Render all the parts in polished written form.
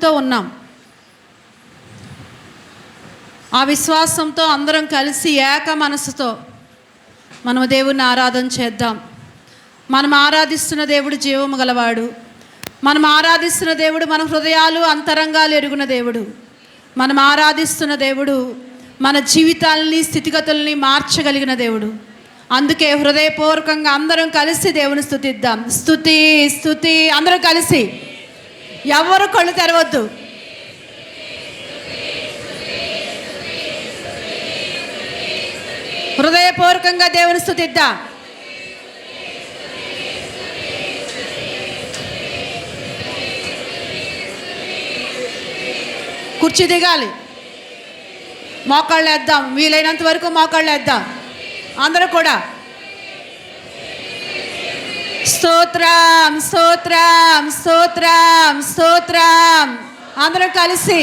విశ్వాసంతో ఉన్నాం. ఆ విశ్వాసంతో అందరం కలిసి ఏక మనసుతో మనం దేవుణ్ణి ఆరాధన చేద్దాం. మనం ఆరాధిస్తున్న దేవుడు జీవము గలవాడు. మనం ఆరాధిస్తున్న దేవుడు మన హృదయాలు అంతరంగాలు ఎరుగున దేవుడు. మనం ఆరాధిస్తున్న దేవుడు మన జీవితాలని స్థితిగతుల్ని మార్చగలిగిన దేవుడు. అందుకే హృదయపూర్వకంగా అందరం కలిసి దేవుని స్తుతిద్దాం. స్తుతి స్తుతి అందరం కలిసి, ఎవరు కళ్ళు తెరవద్దు. హృదయపూర్వకంగా దేవుని స్తుతిద్దాం. కుర్చీ దిగాలి, మోకాళ్ళు వేద్దాం, వీలైనంత వరకు మోకాళ్ళు వేద్దాం అందరూ కూడా. స్తోత్రం స్తోత్రం స్తోత్రం స్తోత్రం అందరూ కలిసి.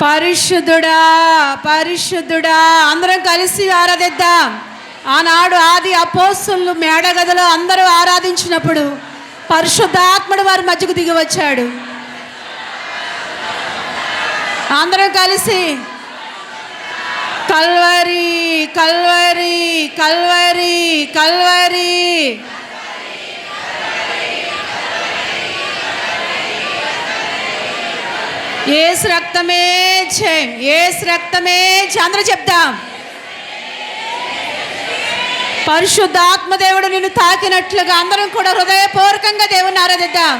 పరిశుద్ధుడా పరిశుద్ధుడా అందరం కలిసి ఆరాధిద్దాం. ఆనాడు ఆది అపోస్తలులు మేడగదిలో అందరూ ఆరాధించినప్పుడు పరిశుద్ధాత్ముడు వారి మధ్యకు దిగి వచ్చాడు. అందరం కలిసి కల్వరి కల్వరి కల్వరి కల్వరి యేసు రక్తమే జయం, యేసు రక్తమే జయం అందరూ చెప్తాం. పరిశుద్ధాత్మదేవుడు నిన్ను తాకినట్లుగా అందరం కూడా హృదయపూర్వకంగా దేవుని ఆరాధిద్దాం.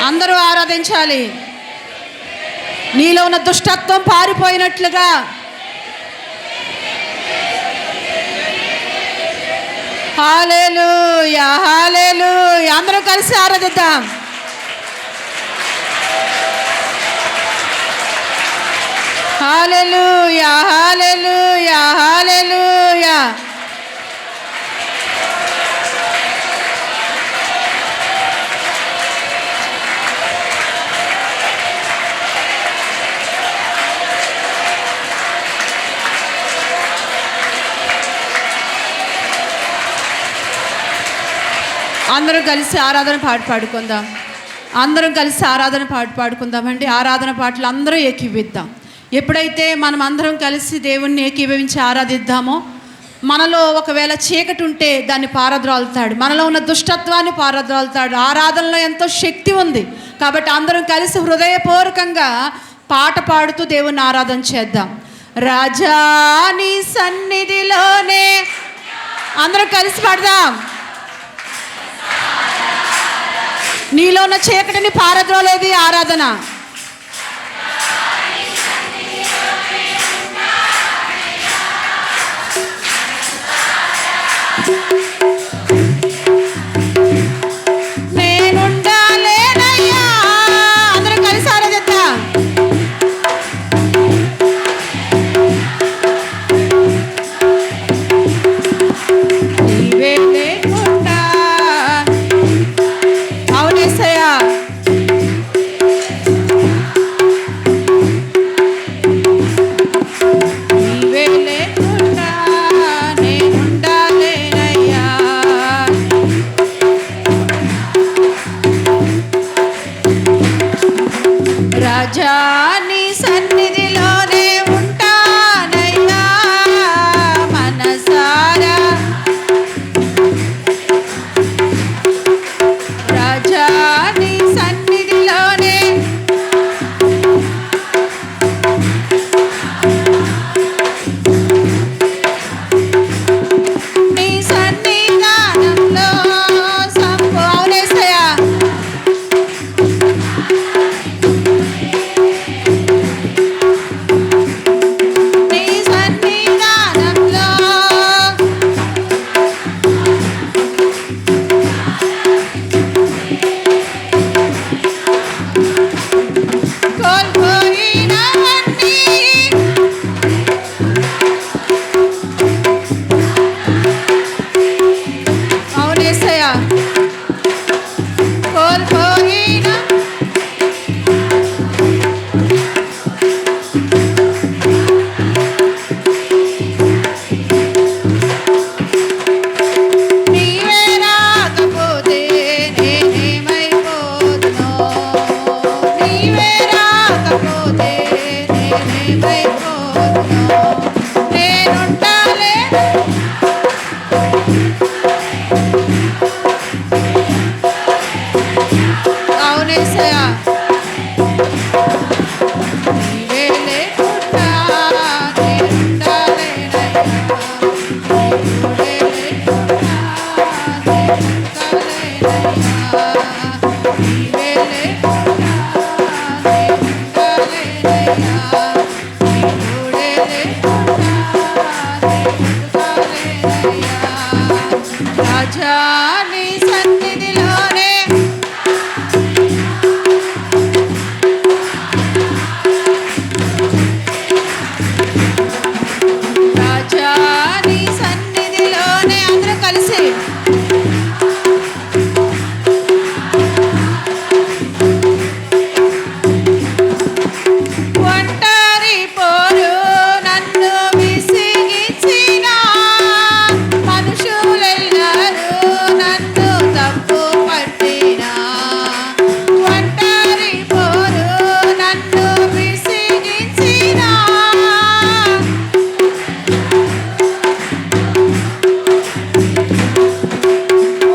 అందరూ ఆరాధించాలి. నీలో ఉన్న దుష్టత్వం పారిపోయినట్లుగా. హల్లెలూయా హల్లెలూయా అందరూ కలిసి ఆరాధిద్దాం. హల్లెలూయా హల్లెలూయా హల్లెలూయా. అందరం కలిసి ఆరాధన పాట పాడుకుందాం. అందరం కలిసి ఆరాధన పాట పాడుకుందామండి. ఆరాధన పాటలు అందరూ ఏకీవిద్దాం. ఎప్పుడైతే మనం అందరం కలిసి దేవుణ్ణి ఏకీభవించి ఆరాధిద్దామో మనలో ఒకవేళ చీకటి ఉంటే దాన్ని పారద్రోలుతాడు, మనలో ఉన్న దుష్టత్వాన్ని పారద్రోలుతాడు. ఆరాధనలో ఎంతో శక్తి ఉంది కాబట్టి అందరం కలిసి హృదయపూర్వకంగా పాట పాడుతూ దేవుణ్ణి ఆరాధన చేద్దాం. రాజాని సన్నిధిలోనే అందరం కలిసి పాడదాం. నీలో ఉన్న చీకటిని పారద్రోలేది ఆరాధన. నేనుండాలేనయ్యా అందరం కలిసి ఆరాధిద్దాం. నీవే లేకుండా అవునేసయ్యా యేసయ్యా నీవే లేకుండా నేనుండలేనయ్యా నీవే లేకుండా నేనుండలేనయ్యా నీవే లేకుండా నేనుండలేనయ్యా నీవే లేకుండా నేనుండలేనయ్యా రాజా నీ సన్నిధిలోనే రాజా నీ సన్నిధిలోనే అందరూ కలిసి ఒంటరి పోరు నన్ను విసిగించిన మనుషులెల్లరూ నన్ను తప్పు పట్టినా ఒంటరి పోరు నన్ను విసిగించిన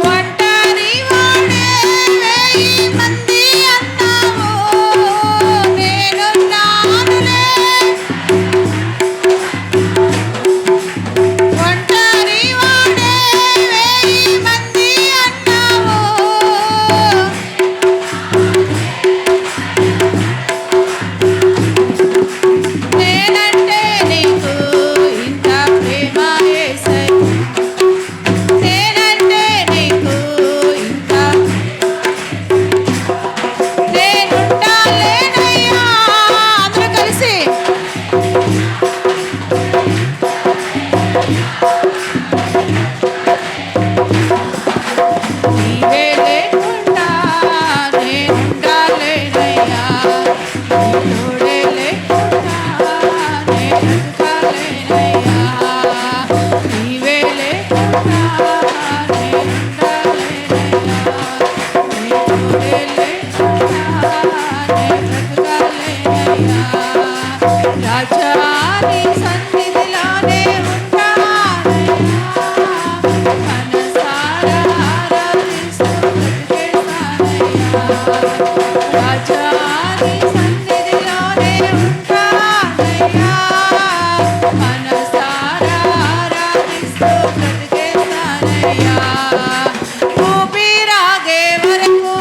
ఒంటరి వాడే 1000 మంది అన్నావు నేనున్నానులే ఒంటరి వాడే 1000 మంది అన్నావు నేనంటే నీకు ఇంత ప్రేమ యేసయ్యా నేనంటే నీకు ఇంత నేనుండాలేనయ్యా అందరూ కలిసి నీవే లేకుండా నేనుండాలేనయ్యా నీవే లేకుండా నేనుండాలేనయ్యా నీవే లేకుండా నేనుండాలేనయ్యా నీవే లేకుండా నేనుండాలేనయ్యా రాజా నీ సన్నిధిలోనే ఉంటానయ్యా మనసారా ఆరాధిస్తూ బ్రతికేస్తానయ్యా రాజా నీ సన్నిధిలోనే ఉంటానయ్యా మనసారా ఆరాధిస్తూ బ్రతికేస్తానయ్యా ఊపిరాగే వరకు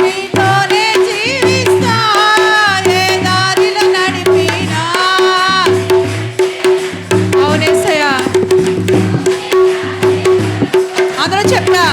నీతోనే జీవిస్తా ఏ దారిలో నడిపినా అవునేసయ్యా అందరూ చెప్పా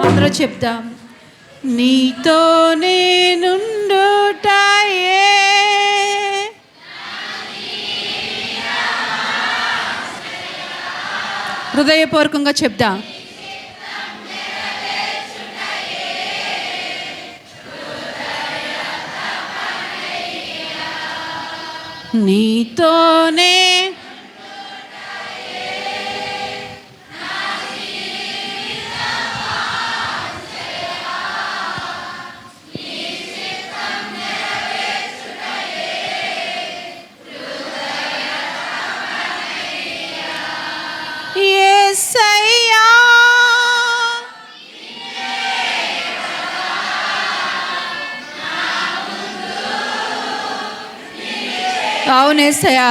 అందరూ చెప్దాం. నీతో నేనుండుటయే హృదయపూర్వకంగా చెప్దాం. నీతోనే యేసయ్యా అవునేసయ్యా,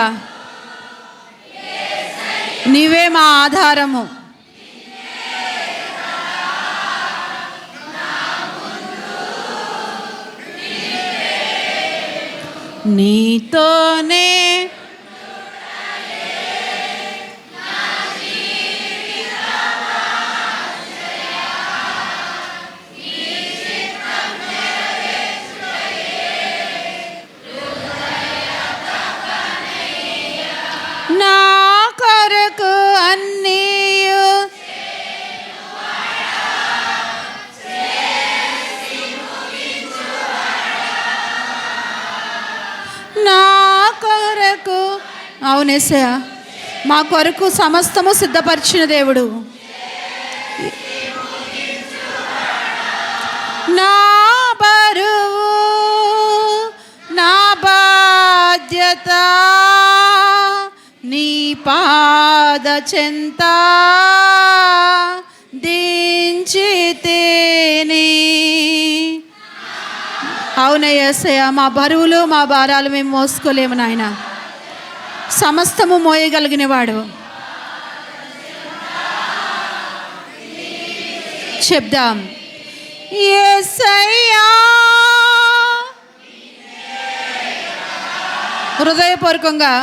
నీవే మా ఆధారము. నీతోనే నా కొరకు అన్నీయు నా కొరకు అవునేసయ్యా, మా కొరకు సమస్తము సిద్ధపరిచిన దేవుడు. నా బరువు నా బాధ్యత నీ పాద చెంత దించితేనే. అవునయ్య యేసయ్యా, మా బరువులు మా భారాలు మేము మోసుకోలేము నాయన. సమస్తము మోయగలిగిన వాడు. చెప్దాం. యేసయ్యా హృదయపూర్వకంగా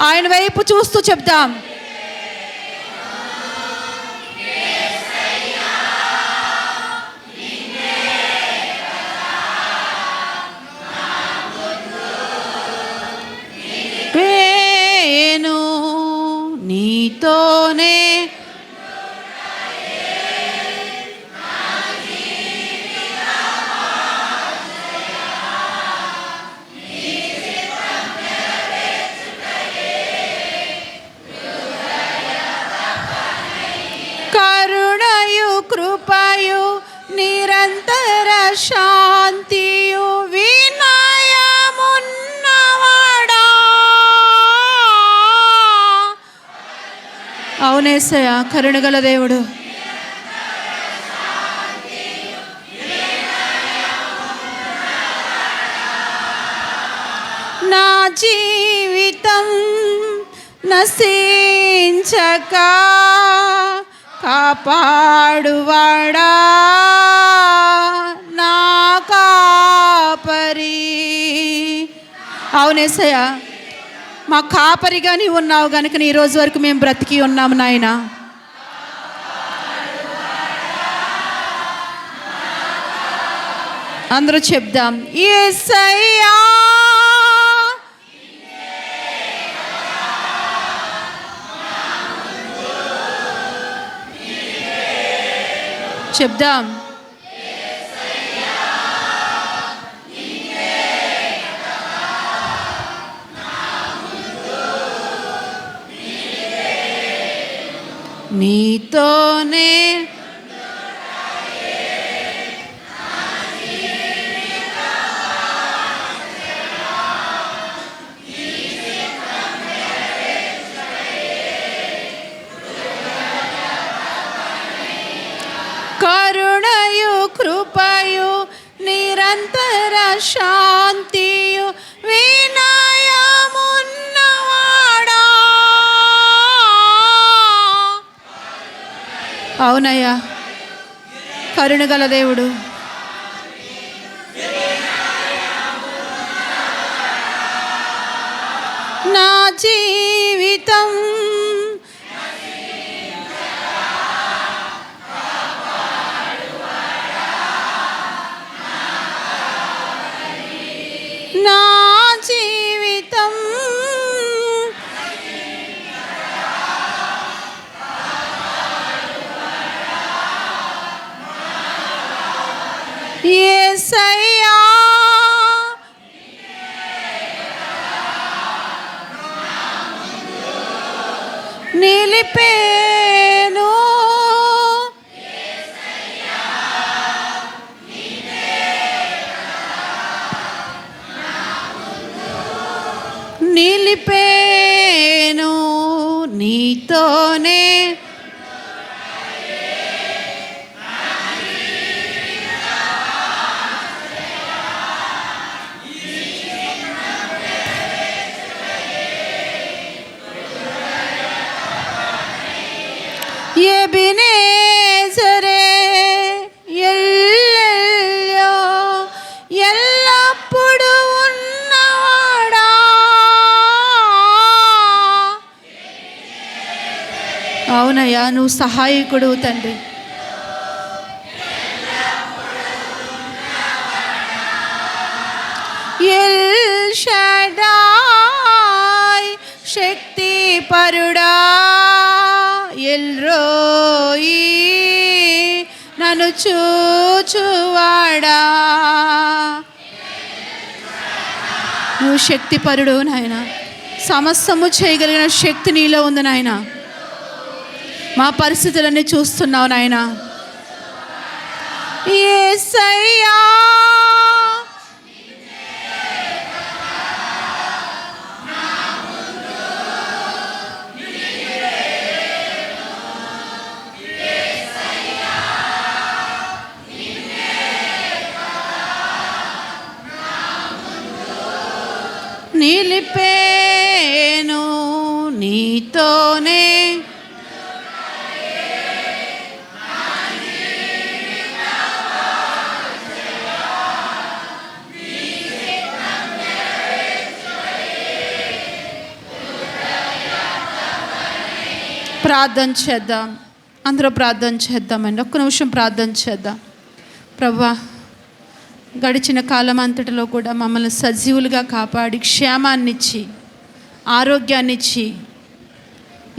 ఆయన వైపు చూస్తూ చెప్దాం. నేను నీతోనే కరుణయు కృపయు నిరంతర శాంతియు వినయమున్నవాడా. అవునేసయ్యా, కరుణగల దేవుడు. నా జీవితం నశించక కాపాడువాడా నా కాపరి. అవునేసయ్యా, మా కాపరిగా నీవు ఉన్నావు కనుక ఈ రోజు వరకు మేము బ్రతికి ఉన్నాము నాయన. అందరూ చెప్దాం. యేసయ్యా చెప్దాం. నీతోనే కరుణయు కృపయు నిరంతర శాంతియు వినయమున్నవాడా. అవునయ్యా, కరుణగల దేవుడు. నా జీవితం నా జీవితం యేసయ్యా నిలిపేను. నిలిపేను నీతోనే ఎబినేజరే ఎల్లెల్లో ఎల్లప్పుడు ఉన్నవాడా. అవునయ్యా, నువ్వు సహాయకుడు తండ్రి. ఎల్ షడాయ్ శక్తి పరుడా, ఎల్రోయి నన్ను చూచువాడా. నువ్వు శక్తిపరుడు నాయన, సమస్తము చేయగలిగిన శక్తి నీలో ఉంది నాయన. మా పరిస్థితులన్నీ చూస్తున్నావు నాయన. యేసయ్యా నిలిపేను నీతోనే ప్రార్థన చేద్దాం. అందరూ ప్రార్థన చేద్దామండి. ఒక్క నిమిషం ప్రార్థన చేద్దాం. ప్రభువా, గడిచిన కాలం అంతటిలో కూడా మమ్మల్ని సజీవులుగా కాపాడి క్షేమాన్నిచ్చి ఆరోగ్యాన్నిచ్చి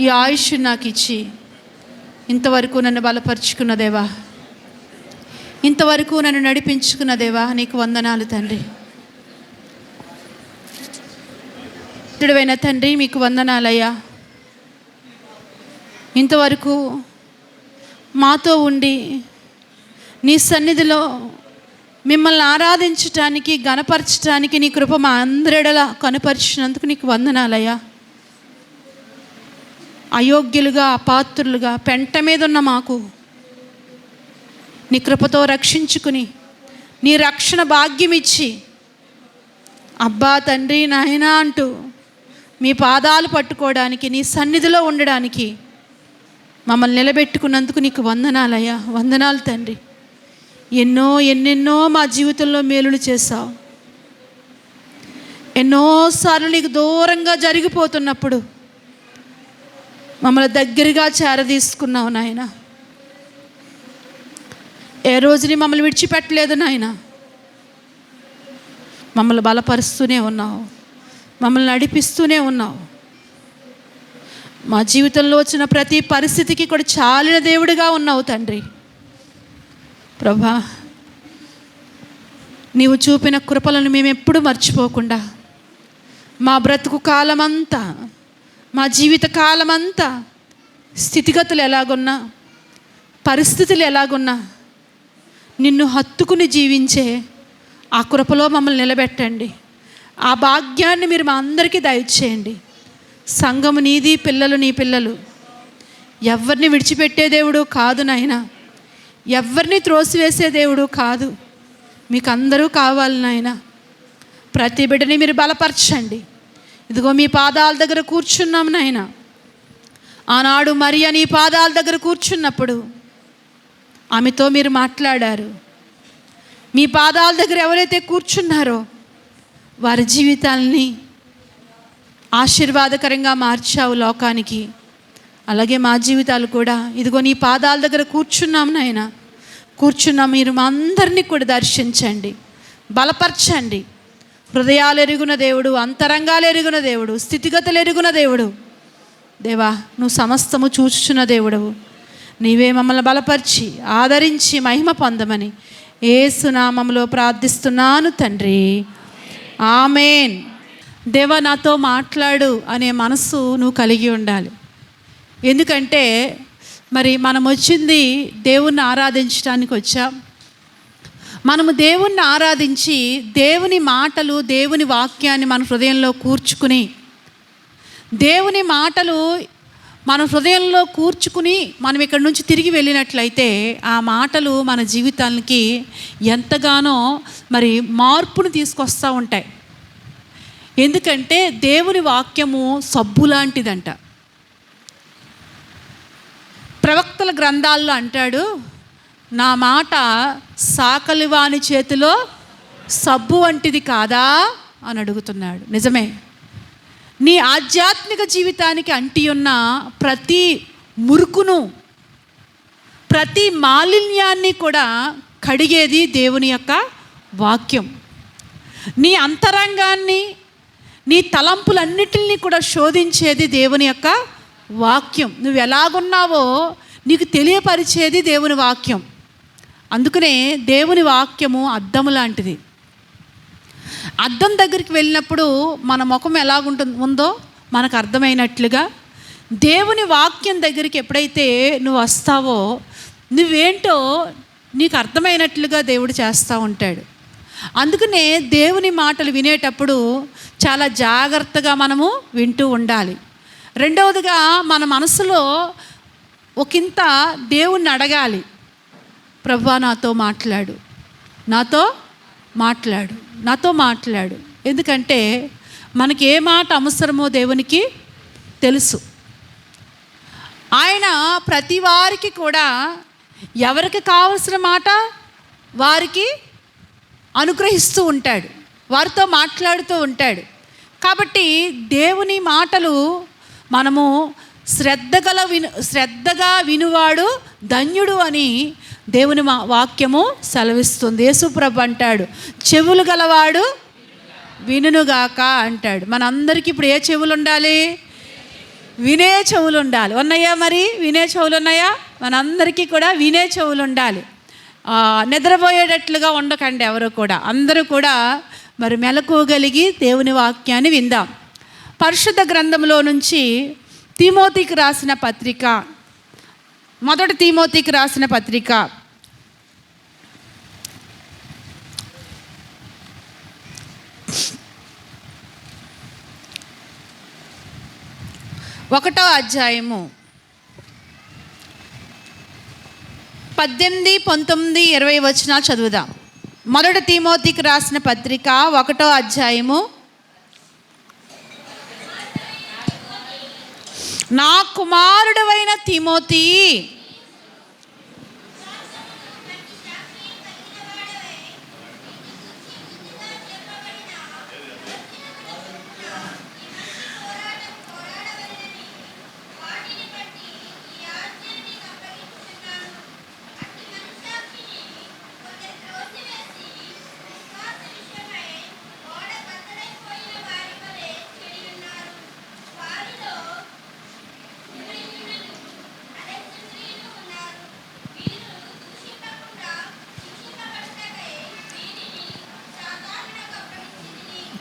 ఈ ఆయుష్ నాకు ఇచ్చి ఇంతవరకు నన్ను బలపరుచుకున్న దేవా, ఇంతవరకు నన్ను నడిపించుకున్న దేవా, నీకు వందనాలు తండ్రి. ఇటుడైన తండ్రి, మీకు వందనాలయ్యా. ఇంతవరకు మాతో ఉండి నీ సన్నిధిలో మిమ్మల్ని ఆరాధించటానికి, గణపరచటానికి నీ కృప మా అందరిడలా కనుపరిచినందుకు నీకు వందనాలయ్యా. అయోగ్యులుగా, అపాత్రులుగా, పెంట మీద ఉన్న మాకు నీ కృపతో రక్షించుకుని నీ రక్షణ భాగ్యం ఇచ్చి, అబ్బా తండ్రి నాయనా అంటూ మీ పాదాలు పట్టుకోవడానికి, నీ సన్నిధిలో ఉండడానికి మమ్మల్ని నిలబెట్టుకున్నందుకు నీకు వందనాలయ్యా. వందనాలు తండ్రి. ఎన్నెన్నో మా జీవితంలో మేలులు చేశావు. ఎన్నోసార్లు నీకు దూరంగా జరిగిపోతున్నప్పుడు మమ్మల్ని దగ్గరగా చేరదీసుకున్నావు నాయన. ఏ రోజుని మమ్మల్ని విడిచిపెట్టలేదు నాయన. మమ్మల్ని బలపరుస్తూనే ఉన్నావు, మమ్మల్ని నడిపిస్తూనే ఉన్నావు. మా జీవితంలో వచ్చిన ప్రతి పరిస్థితికి కూడా చాలిన దేవుడిగా ఉన్నావు తండ్రి. ప్రభా, నీవు చూపిన కృపలను మేము ఎప్పుడు మర్చిపోకుండా మా బ్రతుకు కాలమంతా, మా జీవిత కాలమంతా స్థితిగతులు ఎలాగున్నా, పరిస్థితులు ఎలాగున్నా నిన్ను హత్తుకుని జీవించే ఆ కృపలో మమ్మల్ని నిలబెట్టండి. ఆ భాగ్యాన్ని మీరు మా అందరికీ దయచేయండి. సంఘము నీది, పిల్లలు నీ పిల్లలు. ఎవరిని విడిచిపెట్టే దేవుడు కాదు నాయన, ఎవరిని త్రోసివేసే దేవుడు కాదు. మీకు అందరూ కావాలి నాయన. ప్రతి బిడ్డని మీరు బలపరచండి. ఇదిగో మీ పాదాల దగ్గర కూర్చున్నాం నాయన. ఆనాడు మరియా నీ పాదాల దగ్గర కూర్చున్నప్పుడు ఆమెతో మీరు మాట్లాడారు. మీ పాదాల దగ్గర ఎవరైతే కూర్చున్నారో వారి జీవితాలని ఆశీర్వాదకరంగా మార్చావు లోకానికి. అలాగే మా జీవితాలు కూడా ఇదిగో నీ పాదాల దగ్గర కూర్చున్నాం నాయన. కూర్చున్నాం. మీరు మా అందరినీ కూడా దర్శించండి, బలపరచండి. హృదయాలు ఎరుగున దేవుడు, అంతరంగాలు ఎరుగున దేవుడు, స్థితిగతులు ఎరుగున దేవుడు. దేవా, నువ్వు సమస్తము చూచుచున్న దేవుడవు. నీవే మమ్మల్ని బలపరిచి ఆదరించి మహిమ పొందమని యేసు నామములో ప్రార్థిస్తున్నాను తండ్రి, ఆమేన్. దేవా, నాతో మాట్లాడు అనే మనసు నువ్వు కలిగి ఉండాలి. ఎందుకంటే మరి మనం వచ్చింది దేవుణ్ణి ఆరాధించడానికి వచ్చాం. మనము దేవుణ్ణి ఆరాధించి దేవుని మాటలు, దేవుని వాక్యాన్ని మన హృదయంలో కూర్చుకుని, దేవుని మాటలు మన హృదయంలో కూర్చుకుని మనం ఇక్కడి నుంచి తిరిగి వెళ్ళినట్లయితే ఆ మాటలు మన జీవితానికి ఎంతగానో మరి మార్పును తీసుకొస్తూ ఉంటాయి. ఎందుకంటే దేవుని వాక్యము సబ్బు లాంటిదంట. ప్రవక్తల గ్రంథాల్లో అంటాడు, నా మాట సాకలివాని చేతిలో సబ్బు వంటిది కాదా అని అడుగుతున్నాడు. నిజమే. నీ ఆధ్యాత్మిక జీవితానికి అంటి ఉన్న ప్రతి మురుకును, ప్రతి మాలిన్యాన్ని కూడా కడిగేది దేవుని యొక్క వాక్యం. నీ అంతరంగాన్ని, నీ తలంపులన్నిటిని కూడా శోధించేది దేవుని యొక్క వాక్యం. నువ్వు ఎలాగున్నావో నీకు తెలియపరిచేది దేవుని వాక్యం. అందుకనే దేవుని వాక్యము అద్దము లాంటిది. అద్దం దగ్గరికి వెళ్ళినప్పుడు మన ముఖం ఉందో మనకు అర్థమైనట్లుగా దేవుని వాక్యం దగ్గరికి ఎప్పుడైతే నువ్వు వస్తావో నువ్వేంటో నీకు అర్థమైనట్లుగా దేవుడు చేస్తూ ఉంటాడు. అందుకనే దేవుని మాటలు వినేటప్పుడు చాలా జాగ్రత్తగా మనము వింటూ ఉండాలి. రెండవదిగా మన మనసులో ఒకంత దేవుణ్ణి అడగాలి, ప్రభువా నాతో మాట్లాడు, నాతో మాట్లాడు, నాతో మాట్లాడు. ఎందుకంటే మనకి ఏ మాట అవసరమో దేవునికి తెలుసు. ఆయన ప్రతి వారికి కూడా ఎవరికి కావలసిన మాట వారికి అనుగ్రహిస్తూ ఉంటాడు, వారితో మాట్లాడుతూ ఉంటాడు. కాబట్టి దేవుని మాటలు మనము శ్రద్ధగా వినువాడు ధన్యుడు అని దేవుని వాక్యము సెలవిస్తుంది. యేసుప్రభు అంటాడు, చెవులు గలవాడు వినుగాక అంటాడు. మనందరికీ ఇప్పుడు ఏ చెవులు ఉండాలి? వినే చెవులు ఉండాలి. ఉన్నాయా? మరి వినే చెవులు ఉన్నాయా? మనందరికీ కూడా వినే చెవులు ఉండాలి. నిద్రపోయేటట్లుగా ఉండకండి ఎవరు కూడా. అందరూ కూడా మరి మెలకువగలిగి దేవుని వాక్యాన్ని విందాం. పరిశుద్ధ గ్రంథంలో నుంచి తిమోతికి రాసిన పత్రిక, మొదటి తిమోతికి రాసిన పత్రిక 1వ అధ్యాయము 18, 19, 20 వచనాలు చదువుదాం. మొదటి తిమోతికి రాసిన పత్రిక 1వ అధ్యాయము. నా కుమారుడవైన తిమోతి,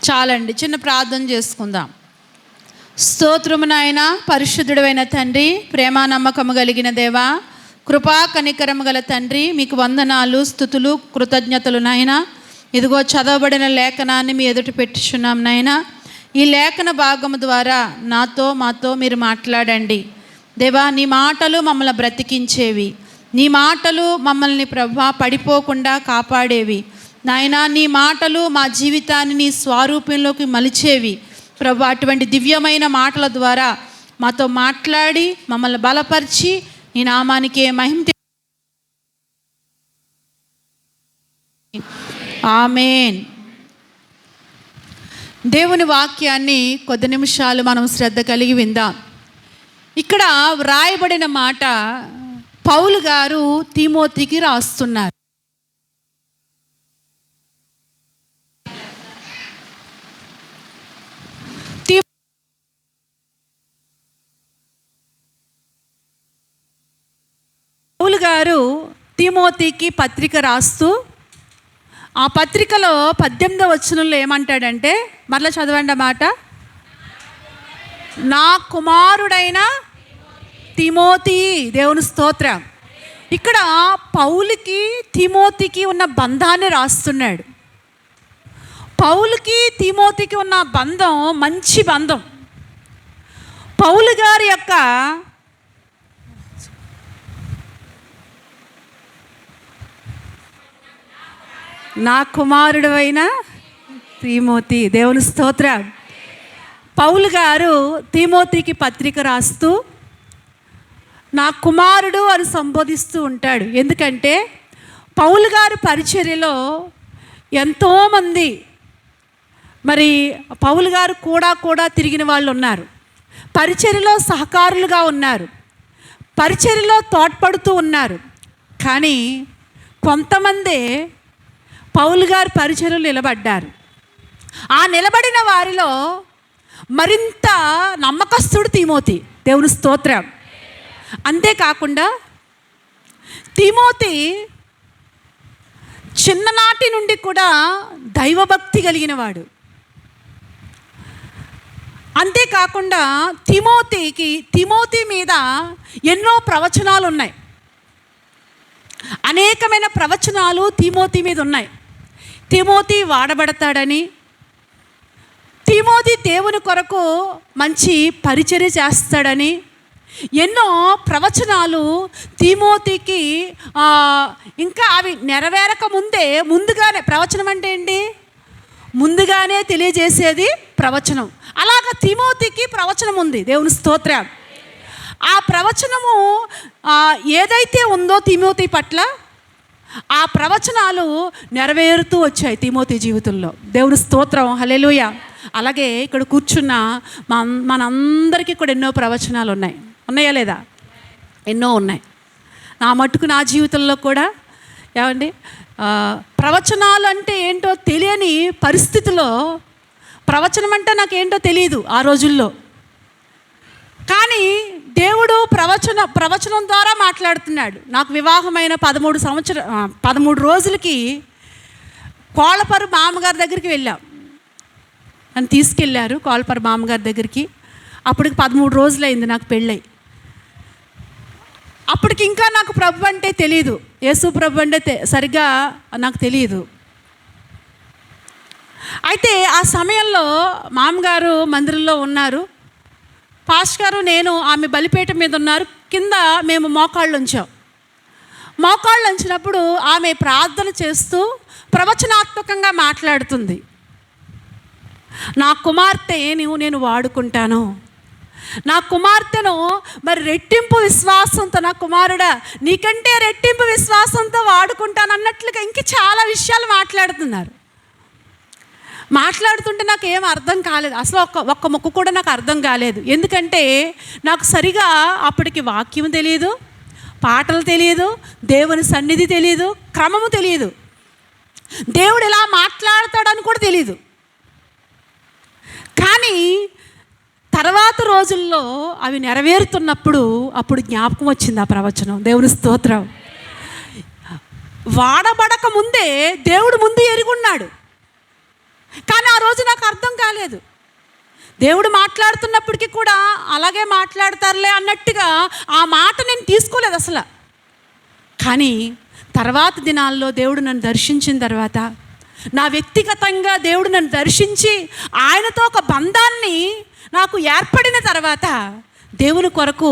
చాలండి, చిన్న ప్రార్థన చేసుకుందాం. స్తోత్రము నాయన. పరిశుద్ధుడైన తండ్రి, ప్రేమ నమ్మకము కలిగిన దేవా, కృపా కనికరము గల తండ్రి, మీకు వందనాలు, స్తుతులు, కృతజ్ఞతలు నాయన. ఇదిగో చదవబడిన లేఖనాన్ని మీ ఎదుట పెట్టుచున్నాం నాయన. ఈ లేఖన భాగము ద్వారా మాతో మీరు మాట్లాడండి దేవా. నీ మాటలు మమ్మల్ని బ్రతికించేవి, నీ మాటలు మమ్మల్ని ప్రభా పడిపోకుండా కాపాడేవి నాయన. నీ మాటలు మా జీవితాన్ని నీ స్వరూపంలోకి మలిచేవి ప్రభు. అటువంటి దివ్యమైన మాటల ద్వారా మాతో మాట్లాడి మమ్మల్ని బలపరిచి నీ నామానికే మహిమ. ఆమేన్. దేవుని వాక్యాన్ని కొద్ది నిమిషాలు మనం శ్రద్ధ కలిగి విందాం. ఇక్కడ వ్రాయబడిన మాట పౌలు గారు తిమోతికి రాస్తున్నారు. పౌలు గారు తిమోతికి పత్రిక రాస్తూ ఆ పత్రికలో 18వ వచనంలో ఏమంటాడంటే, మరలా చదవండి ఆ మాట. నా కుమారుడైన తిమోతి, దేవుని స్తోత్రం. ఇక్కడ పౌలుకి తిమోతికి ఉన్న బంధాన్ని రాస్తున్నాడు. పౌలుకి తిమోతికి ఉన్న బంధం మంచి బంధం. పౌలు గారి యొక్క నా కుమారుడు అయిన తిమోతి, దేవుని స్తోత్రం. పౌలు గారు తిమోతికి పత్రిక రాస్తూ నా కుమారుడు అని సంబోధిస్తూ ఉంటాడు. ఎందుకంటే పౌలు గారి పరిచర్యలో ఎంతోమంది మరి పౌలు గారు కూడా తిరిగిన వాళ్ళు ఉన్నారు. పరిచర్యలో సహకారులుగా ఉన్నారు, పరిచర్యలో తోడ్పడుతూ ఉన్నారు. కానీ కొంతమంది పౌలు గారి పరిచర్యలు నిలబడ్డారు. ఆ నిలబడిన వారిలో మరింత నమ్మకస్తుడు తిమోతి, దేవుని స్తోత్రం. అంతేకాకుండా తిమోతి చిన్ననాటి నుండి కూడా దైవభక్తి కలిగిన వాడు. అంతేకాకుండా తిమోతి మీద ఎన్నో ప్రవచనాలు ఉన్నాయి, అనేకమైన ప్రవచనాలు తిమోతి మీద ఉన్నాయి. తిమోతి వాడబడతాడని, తిమోతి దేవుని కొరకు మంచి పరిచర్య చేస్తాడని ఎన్నో ప్రవచనాలు తిమోతికి ఇంకా అవి నెరవేరక ముందుగానే ప్రవచనం అంటే ఏంటి, ముందుగానే తెలియజేసేది ప్రవచనం. అలాగా తిమోతికి ప్రవచనం ఉంది, దేవుని స్తోత్రం. ఆ ప్రవచనము ఏదైతే ఉందో తిమోతి పట్ల, ఆ ప్రవచనాలు నెరవేరుతూ వచ్చాయి తిమోతి జీవితంలో, దేవుని స్తోత్రం, హల్లెలూయా. అలాగే ఇక్కడ కూర్చున్న మనందరికీ కూడా ఎన్నో ప్రవచనాలు ఉన్నాయా లేదా? ఎన్నో ఉన్నాయి. నా మట్టుకు నా జీవితంలో కూడా ఏమండి ప్రవచనాలు అంటే ఏంటో తెలియని పరిస్థితిలో, ప్రవచనం అంటే నాకేంటో తెలియదు ఆ రోజుల్లో. కానీ దేవుడు ప్రవచనం ద్వారా మాట్లాడుతున్నాడు. నాకు వివాహమైన 13 రోజులకి కోళ్ళపరు మామగారి దగ్గరికి వెళ్ళాం. నన్ను తీసుకెళ్ళారు కోళ్ళపరు మామగారి దగ్గరికి. అప్పటికి 13 రోజులైంది నాకు పెళ్ళై. అప్పటికి ఇంకా నాకు ప్రభు అంటే తెలియదు, యేసు ప్రభు అంటే సరిగ్గా నాకు తెలియదు. అయితే ఆ సమయంలో మామగారు మందిరంలో ఉన్నారు, పాస్టర్ గారు నేను ఆమె బలిపీఠం మీద ఉన్నారు, కింద మేము మోకాళ్ళు ఉంచాం. మోకాళ్ళు ఉంచినప్పుడు ఆమె ప్రార్థన చేస్తూ ప్రవచనాత్మకంగా మాట్లాడుతుంది. నా కుమార్తె నేను వాడుకుంటాను, నా కుమార్తెను మరి రెట్టింపు విశ్వాసంతో, నా కుమారుడా నీకంటే రెట్టింపు విశ్వాసంతో వాడుకుంటాను అన్నట్లుగా ఇంక చాలా విషయాలు మాట్లాడుతుంటే నాకు ఏం అర్థం కాలేదు. అసలు ఒక్క ముక్క కూడా నాకు అర్థం కాలేదు. ఎందుకంటే నాకు సరిగా అప్పటికి వాక్యం తెలియదు, పాటలు తెలియదు, దేవుని సన్నిధి తెలియదు, క్రమము తెలియదు, దేవుడు ఎలా మాట్లాడతాడని కూడా తెలియదు. కానీ తర్వాత రోజుల్లో అవి నెరవేరుతున్నప్పుడు అప్పుడు జ్ఞాపకం వచ్చింది ఆ ప్రవచనం, దేవుని స్తోత్రం. వాడబడక ముందే దేవుడు ముందు ఎరుగున్నాడు. కానీ ఆ రోజు నాకు అర్థం కాలేదు. దేవుడు మాట్లాడుతున్నప్పటికీ కూడా అలాగే మాట్లాడతారులే అన్నట్టుగా ఆ మాట నేను తీసుకోలేదు అసలు. కానీ తర్వాత దినాల్లో దేవుడు నన్ను దర్శించిన తర్వాత, నా వ్యక్తిగతంగా దేవుడు నన్ను దర్శించి ఆయనతో ఒక బంధాన్ని నాకు ఏర్పడిన తర్వాత, దేవుని కొరకు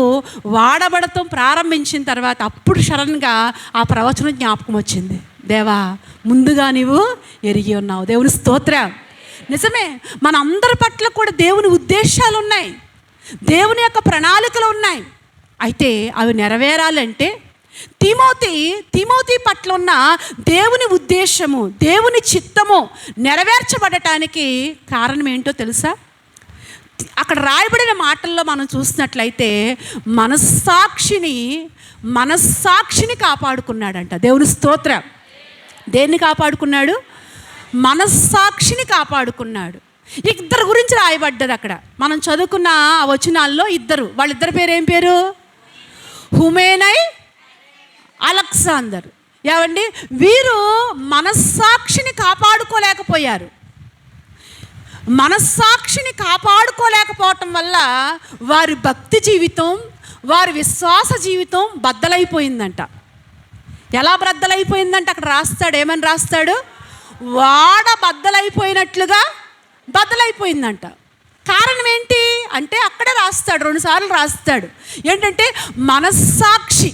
వాడబడటం ప్రారంభించిన తర్వాత, అప్పుడు సడన్గా ఆ ప్రవచనం జ్ఞాపకం వచ్చింది. దేవా, ముందుగా నీవు ఎరిగి ఉన్నావు. దేవుని స్తోత్రం. నిజమే, మన అందరి పట్ల కూడా దేవుని ఉద్దేశాలు ఉన్నాయి, దేవుని యొక్క ప్రణాళికలు ఉన్నాయి. అయితే అవి నెరవేరాలంటే తిమోతి పట్ల ఉన్న దేవుని ఉద్దేశము, దేవుని చిత్తము నెరవేర్చబడటానికి కారణం ఏంటో తెలుసా? అక్కడ రాయబడిన మాటల్లో మనం చూసినట్లయితే మనస్సాక్షిని కాపాడుకున్నాడంట. దేవుని స్తోత్రం. దేన్ని కాపాడుకున్నాడు? మనస్సాక్షిని కాపాడుకున్నాడు. ఇద్దరు గురించి రాయబడ్డది అక్కడ. మనం చదువుకున్న ఆ వచనాల్లో వాళ్ళిద్దరి పేరు ఏం పేరు? హుమేనై, అలెగ్జాండర్. ఏమండి, వీరు మనస్సాక్షిని కాపాడుకోలేకపోయారు. మనస్సాక్షిని కాపాడుకోలేకపోవటం వల్ల వారి భక్తి జీవితం, వారి విశ్వాస జీవితం బద్దలైపోయిందంట. ఎలా బద్దలైపోయిందంటే అక్కడ రాస్తాడు, ఏమని రాస్తాడు? వాడ బద్దలైపోయినట్లుగా బద్దలైపోయిందంట. కారణం ఏంటి అంటే అక్కడే రాస్తాడు, 2 సార్లు రాస్తాడు. ఏంటంటే మనస్సాక్షి.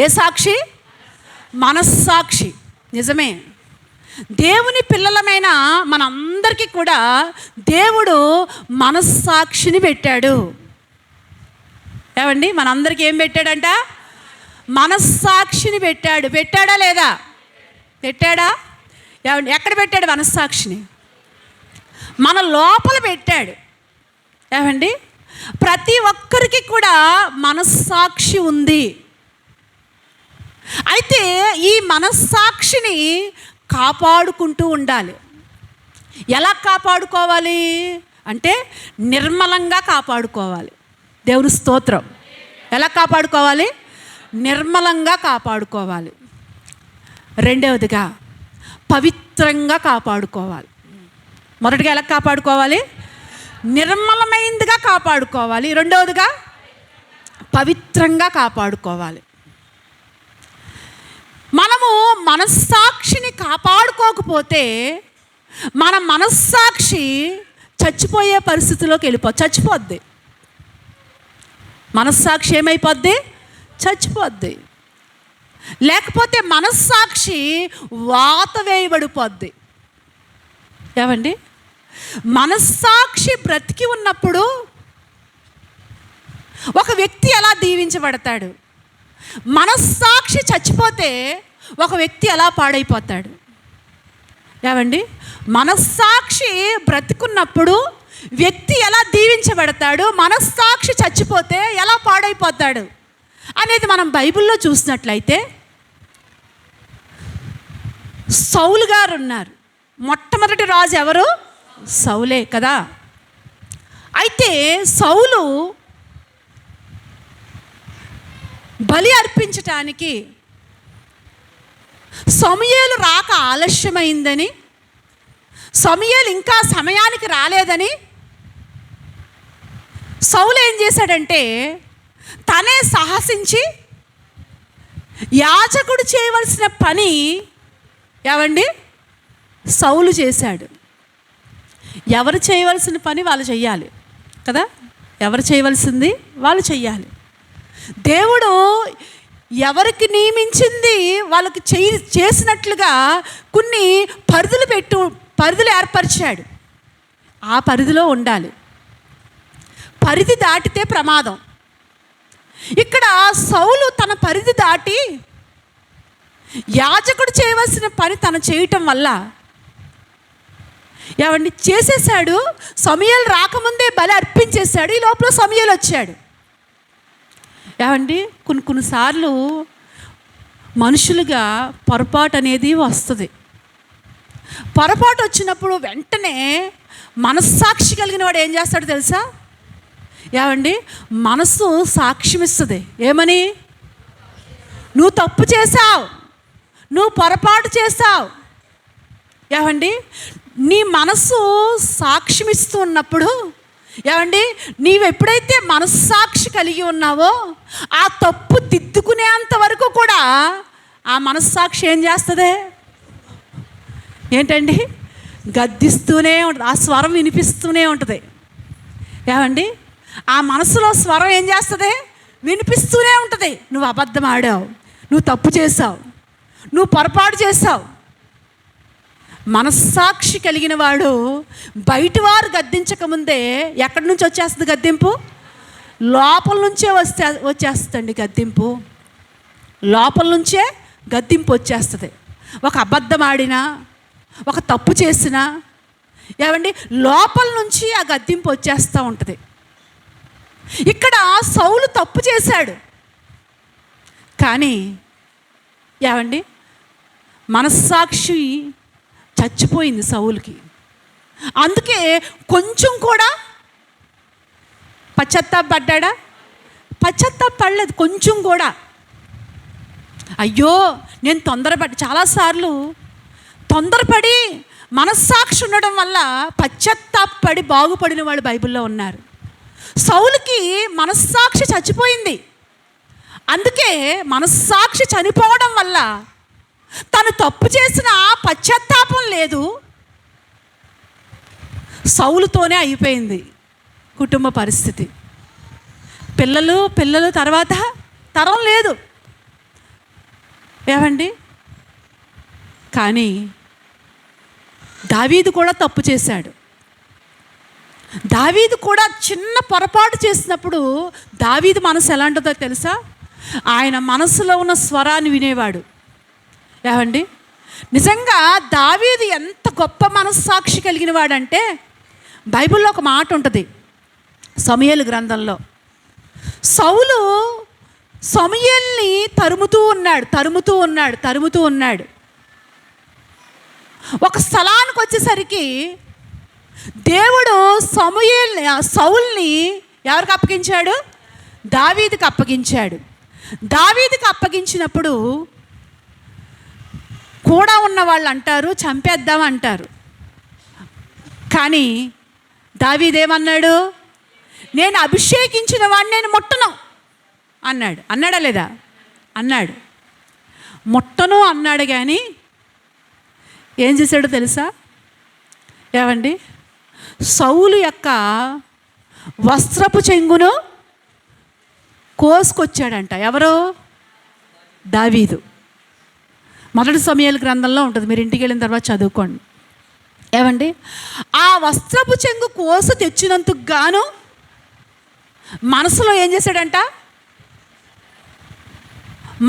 ఏ సాక్షి? మనస్సాక్షి. నిజమే, దేవుని పిల్లలమైన మనందరికీ కూడా దేవుడు మనస్సాక్షిని పెట్టాడు. ఏమండి, మనందరికీ ఏం పెట్టాడంట? మనస్సాక్షిని పెట్టాడు. పెట్టాడా లేదా? పెట్టాడా? ఏమండి, ఎక్కడ పెట్టాడు మనస్సాక్షిని? మన లోపల పెట్టాడు. ఏమండి, ప్రతి ఒక్కరికి కూడా మనస్సాక్షి ఉంది. అయితే ఈ మనస్సాక్షిని కాపాడుకుంటూ ఉండాలి. ఎలా కాపాడుకోవాలి అంటే నిర్మలంగా కాపాడుకోవాలి. దేవుని స్తోత్రం. ఎలా కాపాడుకోవాలి? నిర్మలంగా కాపాడుకోవాలి. రెండవదిగా పవిత్రంగా కాపాడుకోవాలి. మొదటిగా ఎలా కాపాడుకోవాలి? నిర్మలమైనదిగా కాపాడుకోవాలి. రెండవదిగా పవిత్రంగా కాపాడుకోవాలి. మనము మనస్సాక్షిని కాపాడుకోకపోతే మన మనస్సాక్షి చచ్చిపోయే పరిస్థితిలోకి చచ్చిపోద్ది. మనస్సాక్షి ఏమైపోద్ది? చచ్చిపోద్ది. లేకపోతే మనస్సాక్షి వాత వేయబడిపోద్ది. ఏమండి, మనస్సాక్షి బ్రతికి ఉన్నప్పుడు ఒక వ్యక్తి ఎలా దీవించబడతాడు? మనస్సాక్షి చచ్చిపోతే ఒక వ్యక్తి ఎలా పాడైపోతాడు? ఏమండి, మనస్సాక్షి బ్రతికున్నప్పుడు వ్యక్తి ఎలా దీవించబడతాడు, మనస్సాక్షి చచ్చిపోతే ఎలా పాడైపోతాడు అనేది మనం బైబిల్లో చూసినట్లయితే, సౌలు గారు ఉన్నారు. మొట్టమొదటి రాజు ఎవరు? సౌలే కదా. అయితే సౌలు బలి అర్పించటానికి సమూయేలు రాక ఆలస్యమైందని, సమూయేలు ఇంకా సమయానికి రాలేదని సౌలు ఏం చేశాడంటే తనే సాహసించి యాజకుడు చేయవలసిన పని ఏమండి సౌలు చేశాడు. ఎవరు చేయవలసిన పని వాళ్ళు చెయ్యాలి కదా. ఎవరు చేయవలసింది వాళ్ళు చెయ్యాలి. దేవుడు ఎవరికి నియమించింది వాళ్ళకి చేసినట్లుగా కొన్ని పరిధులు ఏర్పరిచాడు. ఆ పరిధిలో ఉండాలి. పరిధి దాటితే ప్రమాదం. ఇక్కడ సౌలు తన పరిధి దాటి యాజకుడు చేయవలసిన పని తను చేయటం వల్ల ఏమండి చేసేసాడు. సమూయేలు రాకముందే బలి అర్పించేశాడు. ఈ లోపల సమూయేలు వచ్చాడు. ఏమండి, కొన్నిసార్లు మనుషులుగా పొరపాటు అనేది వస్తుంది. పొరపాటు వచ్చినప్పుడు వెంటనే మనస్సాక్షి కలిగిన వాడు ఏం చేస్తాడో తెలుసా? ఏమండి, మనసు సాక్ష్యం ఇస్తుంది. ఏమని? నువ్వు తప్పు చేశావు, నువ్వు పొరపాటు చేశావు. ఏమండి, నీ మనసు సాక్ష్యమిస్తూ ఉన్నప్పుడు, ఏమండి, నీవు ఎప్పుడైతే మనస్సాక్షి కలిగి ఉన్నావో ఆ తప్పు దిద్దుకునేంత వరకు కూడా ఆ మనస్సాక్షి ఏం చేస్తుంది ఏంటండి? గద్దిస్తూనే ఉంటుంది. ఆ స్వరం వినిపిస్తూనే ఉంటుంది. ఏమండి, ఆ మనసులో స్వరం ఏం చేస్తుంది? వినిపిస్తూనే ఉంటుంది. నువ్వు అబద్ధం ఆడావు, నువ్వు తప్పు చేసావు, నువ్వు పొరపాటు చేసావు. మనస్సాక్షి కలిగిన వాడు బయటవారు గద్దించకముందే ఎక్కడి నుంచి వచ్చేస్తుంది గద్దింపు? లోపల నుంచే వచ్చేస్తుందండి గద్దింపు. లోపల నుంచే గద్దింపు వచ్చేస్తుంది. ఒక అబద్ధం ఆడినా, ఒక తప్పు చేసినా, ఏమండి, లోపల నుంచి ఆ గద్దింపు వచ్చేస్తూ ఉంటుంది. ఇక్కడ సౌలు తప్పు చేశాడు, కానీ ఏమండి, మనస్సాక్షి చచ్చిపోయింది సౌలుకి. అందుకే కొంచెం కూడా పశ్చాత్తాపడ్డా? పశ్చాత్తాపడలేదు కొంచెం కూడా. అయ్యో నేను చాలాసార్లు తొందరపడి మనస్సాక్షి ఉండడం వల్ల పశ్చాత్తాపడి బాగుపడిన వాళ్ళు బైబిల్లో ఉన్నారు. సౌలుకి మనస్సాక్షి చచ్చిపోయింది. అందుకే మనస్సాక్షి చనిపోవడం వల్ల తను తప్పు చేసిన పశ్చాత్తాపం లేదు. సౌలుతోనే అయిపోయింది కుటుంబ పరిస్థితి. పిల్లలు తర్వాత తరం లేదు, ఏమండి. కానీ దావీదు కూడా తప్పు చేశాడు. దావీదు కూడా చిన్న పొరపాటు చేసినప్పుడు దావీదు మనసు ఎలాంటిదో తెలుసా? ఆయన మనసులో ఉన్న స్వరాన్ని వినేవాడు. ఏమండి, నిజంగా దావీదు ఎంత గొప్ప మనస్సాక్షి కలిగిన వాడంటే, బైబిల్లో ఒక మాట ఉంటుంది సమూయేలు గ్రంథంలో. సౌలు సమూయేలుని తరుముతూ ఉన్నాడు. ఒక స్థలానికి వచ్చేసరికి దేవుడు సౌల్ని ఎవరికి అప్పగించాడు? దావీదుకి అప్పగించాడు. దావీదుకి అప్పగించినప్పుడు కూడా ఉన్న వాళ్ళు అంటారు చంపేద్దామంటారు. కానీ దావీదేమన్నాడు? నేను అభిషేకించిన వాడిని నేను ముట్టను అన్నాడు. అన్నాడా లేదా? అన్నాడు. ముట్టను అన్నాడు. కానీ ఏం చేశాడో తెలుసా? ఏమండి, సౌలు యొక్క వస్త్రపు చెంగును కోసుకొచ్చాడంట. ఎవరు? దావీదు. మొదటి సమూయేలు గ్రంథంలో ఉంటుంది, మీరు ఇంటికి వెళ్ళిన తర్వాత చదువుకోండి. ఏమండి, ఆ వస్త్రపు చెంగు కోసు తెచ్చినందుకు గాను మనసులో ఏం చేశాడంట?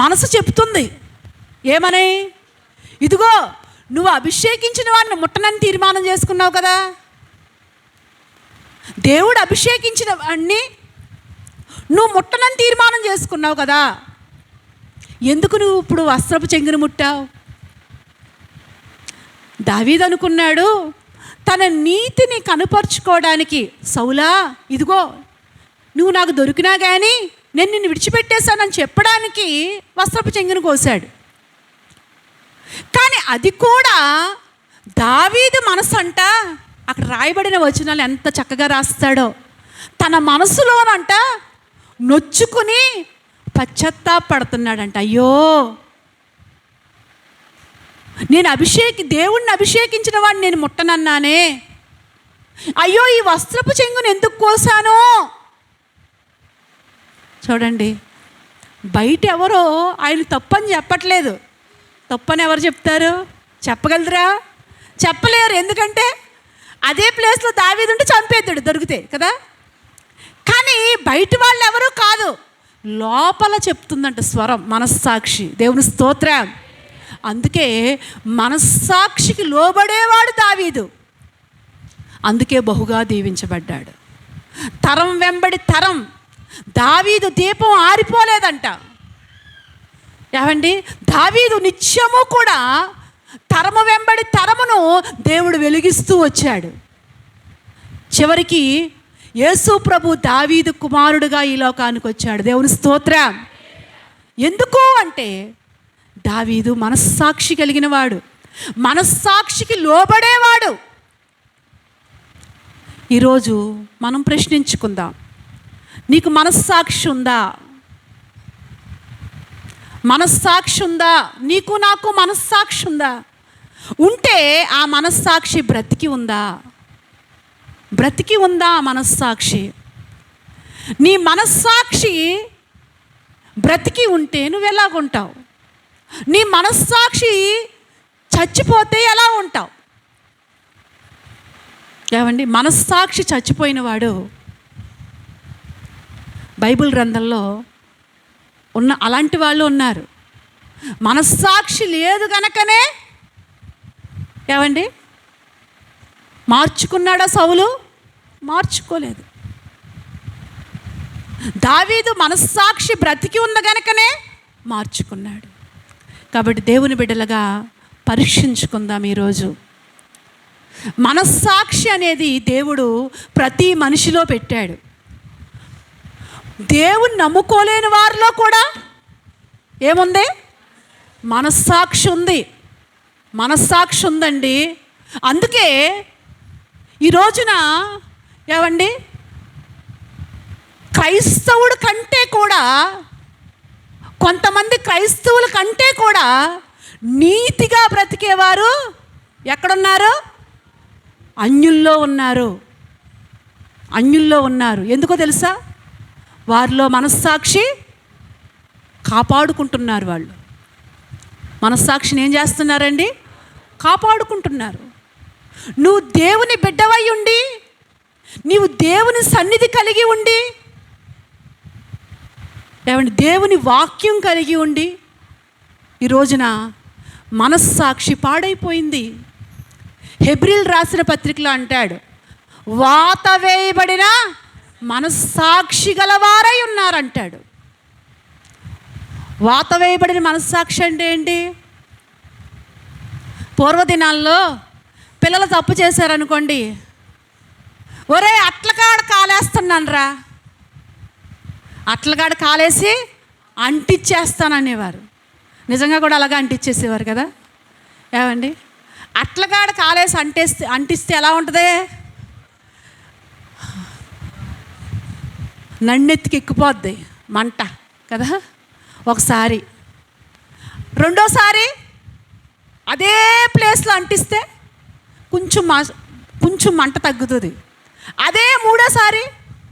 మనసు చెప్తుంది ఏమని? ఇదిగో నువ్వు అభిషేకించిన వాడిని ముట్టనని తీర్మానం చేసుకున్నావు కదా, దేవుడు అభిషేకించిన వాడిని నువ్వు ముట్టనని తీర్మానం చేసుకున్నావు కదా, ఎందుకు నువ్వు ఇప్పుడు వస్త్రపు చెంగును ముట్టావు? దావీదు అనుకున్నాడు తన నీతిని కనుపరుచుకోవడానికి, సౌలా ఇదిగో నువ్వు నాకు దొరికినా కానీ నేను నిన్ను విడిచిపెట్టేశానని చెప్పడానికి వస్త్రపు చెంగును కోసాడు. కానీ అది కూడా దావీదు మనసు అంట. అక్కడ రాయబడిన వచనాలు ఎంత చక్కగా రాస్తాడో. తన మనసులోనంట నొచ్చుకుని పశ్చాత్తాపడుతున్నాడంట. అయ్యో నేను దేవుణ్ణి అభిషేకించిన వాడిని నేను ముట్టనన్నానే, అయ్యో ఈ వస్త్రపు చెంగును ఎందుకు కోసాను? చూడండి, బయట ఎవరో ఆయన తప్పని చెప్పట్లేదు. తప్పని ఎవరు చెప్తారు? చెప్పగలరా? చెప్పలేరు. ఎందుకంటే అదే ప్లేస్లో దావీదు ఉంటే చంపేద్దాడు దొరికితే కదా. కానీ బయట వాళ్ళు ఎవరు కాదు, లోపల చెప్తుందంట స్వరం, మనస్సాక్షి. దేవుని స్తోత్రం. అందుకే మనస్సాక్షికి లోబడేవాడు దావీదు. అందుకే బహుగా దీవించబడ్డాడు. తరం వెంబడి తరం దావీదు దీపం ఆరిపోలేదంట. ఏమండి, దావీదు నిత్యము కూడా తరము వెంబడి తరమును దేవుడు వెలిగిస్తూ వచ్చాడు. చివరికి యేసు ప్రభు దావీదు కుమారుడుగా ఈ లోకానికి వచ్చాడు. దేవుని స్తోత్రం. ఎందుకు అంటే దావీదు మనస్సాక్షి కలిగిన వాడు, మనస్సాక్షికి లోబడేవాడు. ఈరోజు మనం ప్రశ్నించుకుందాం, నీకు మనస్సాక్షి ఉందా? మనస్సాక్షి ఉందా? నీకు నాకు మనస్సాక్షి ఉందా? ఉంటే ఆ మనస్సాక్షి బ్రతికి ఉందా? బ్రతికి ఉందా ఆ మనస్సాక్షి? నీ మనస్సాక్షి బ్రతికి ఉంటే నువ్వు ఎలాగుంటావు? నీ మనస్సాక్షి చచ్చిపోతే ఎలా ఉంటావు? ఏమండి, మనస్సాక్షి చచ్చిపోయిన వాడు బైబిల్ గ్రంథంలో ఉన్న అలాంటి వాళ్ళు ఉన్నారు. మనస్సాక్షి లేదు గనకనే ఏమండి మార్చుకున్నాడా సౌలు? మార్చుకోలేదు. దావీదు మనస్సాక్షి బ్రతికి ఉంది గనకనే మార్చుకున్నాడు. కాబట్టి దేవుని బిడ్డలుగా పరీక్షించుకుందాం ఈరోజు. మనస్సాక్షి అనేది దేవుడు ప్రతి మనిషిలో పెట్టాడు. దేవుని నమ్ముకోలేని వారిలో కూడా ఏముంది? మనస్సాక్షి ఉంది. మనస్సాక్షి ఉందండి. అందుకే ఈ రోజున ఏమండి క్రైస్తవుడు కంటే కూడా, కొంతమంది క్రైస్తవుల కంటే కూడా నీతిగా బ్రతికేవారు ఎక్కడున్నారు? అన్యుల్లో ఉన్నారు. అన్యుల్లో ఉన్నారు. ఎందుకో తెలుసా? వారిలో మనస్సాక్షి కాపాడుకుంటున్నారు. వాళ్ళు మనస్సాక్షిని ఏం చేస్తున్నారండి? కాపాడుకుంటున్నారు. నువ్వు దేవుని బిడ్డవై ఉండి, నీవు దేవుని సన్నిధి కలిగి ఉండి, ఏమండి దేవుని వాక్యం కలిగి ఉండి, ఈ రోజున మనస్సాక్షి పాడైపోయింది. హెబ్రీయులు రాసిన పత్రికలో అంటాడు, వాత వేయబడిన మనస్సాక్షి గలవారై ఉన్నారంటాడు. వాత వేయబడిన మనస్సాక్షి అంటే ఏంటి? పూర్వదినాల్లో పిల్లలు తప్పు చేశారనుకోండి, ఒరే అట్లకాడ కాలేస్తున్నాను రా, అట్లకాడ కాలేసి అంటిచ్చేస్తాననేవారు. నిజంగా కూడా అలాగా అంటించేసేవారు కదా. ఏమండి, అట్లకాడ కాలేసి అంటిస్తే ఎలా ఉంటుంది? నన్నెత్తికి ఎక్కిపోద్ది మంట కదా ఒకసారి. రెండోసారి అదే ప్లేస్లో అంటిస్తే కొంచెం మంట తగ్గుతుంది. అదే మూడోసారి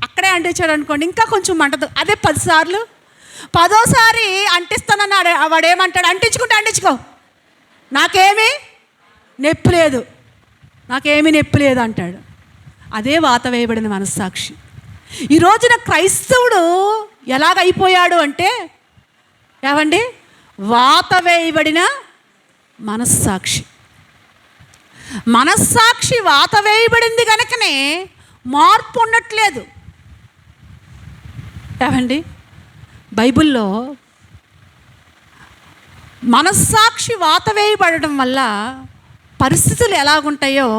అక్కడే అంటించాడు అనుకోండి, ఇంకా కొంచెం మంట. అదే 10 సార్లు, 10ఓసారి అంటిస్తానని వాడేమంటాడు? అంటించుకో, నాకేమీ నొప్పి లేదు, నాకేమీ నొప్పి లేదు అంటాడు. అదే వాత వేయబడిన మనస్సాక్షి. ఈ రోజున క్రైస్తవుడు ఎలాగైపోయాడు అంటే ఏమండి, వాత వేయబడిన మనస్సాక్షి. మనస్సాక్షి వాత వేయబడింది కనుకనే మార్పు ఉండట్లేదు. ఏమండి, బైబిల్లో మనస్సాక్షి వాత వేయబడడం వల్ల పరిస్థితులు ఎలాగుంటాయో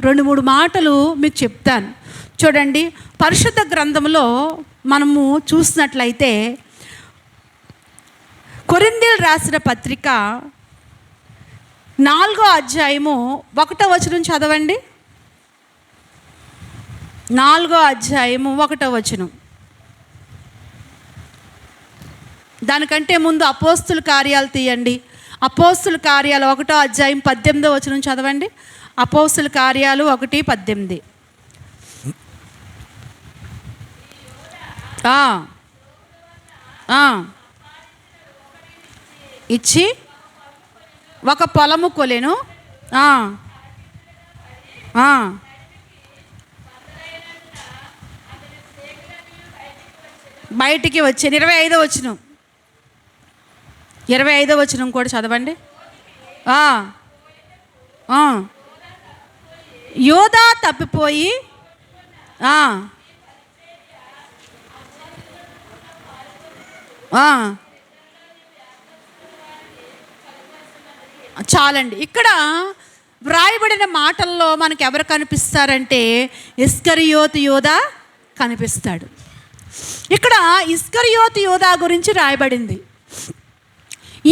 2-3 మాటలు మీకు చెప్తాను. చూడండి, పరిశుద్ధ గ్రంథంలో మనము చూసినట్లయితే కొరింథీయులకు రాసిన పత్రిక 4వ అధ్యాయము 1వ వచనం చదవండి. 4వ అధ్యాయము 1వ వచనం. దానికంటే ముందు అపోస్తుల కార్యాలు తీయండి. అపోస్తుల కార్యాలు 1వ అధ్యాయం 18వ వచనం చదవండి. అపోస్తుల కార్యాలు 1:18. ఇచ్చి ఒక పొలము కొలెను. బయటికి వచ్చి 25వ వచనం, 25వ వచనం కూడా చదవండి. యోధా తప్పిపోయి చాలండి. ఇక్కడ వ్రాయబడిన మాటల్లో మనకు ఎవరు కనిపిస్తారంటే ఇస్కరియోతు యోధా కనిపిస్తాడు. ఇక్కడ ఇస్కరియోతు యోధా గురించి రాయబడింది.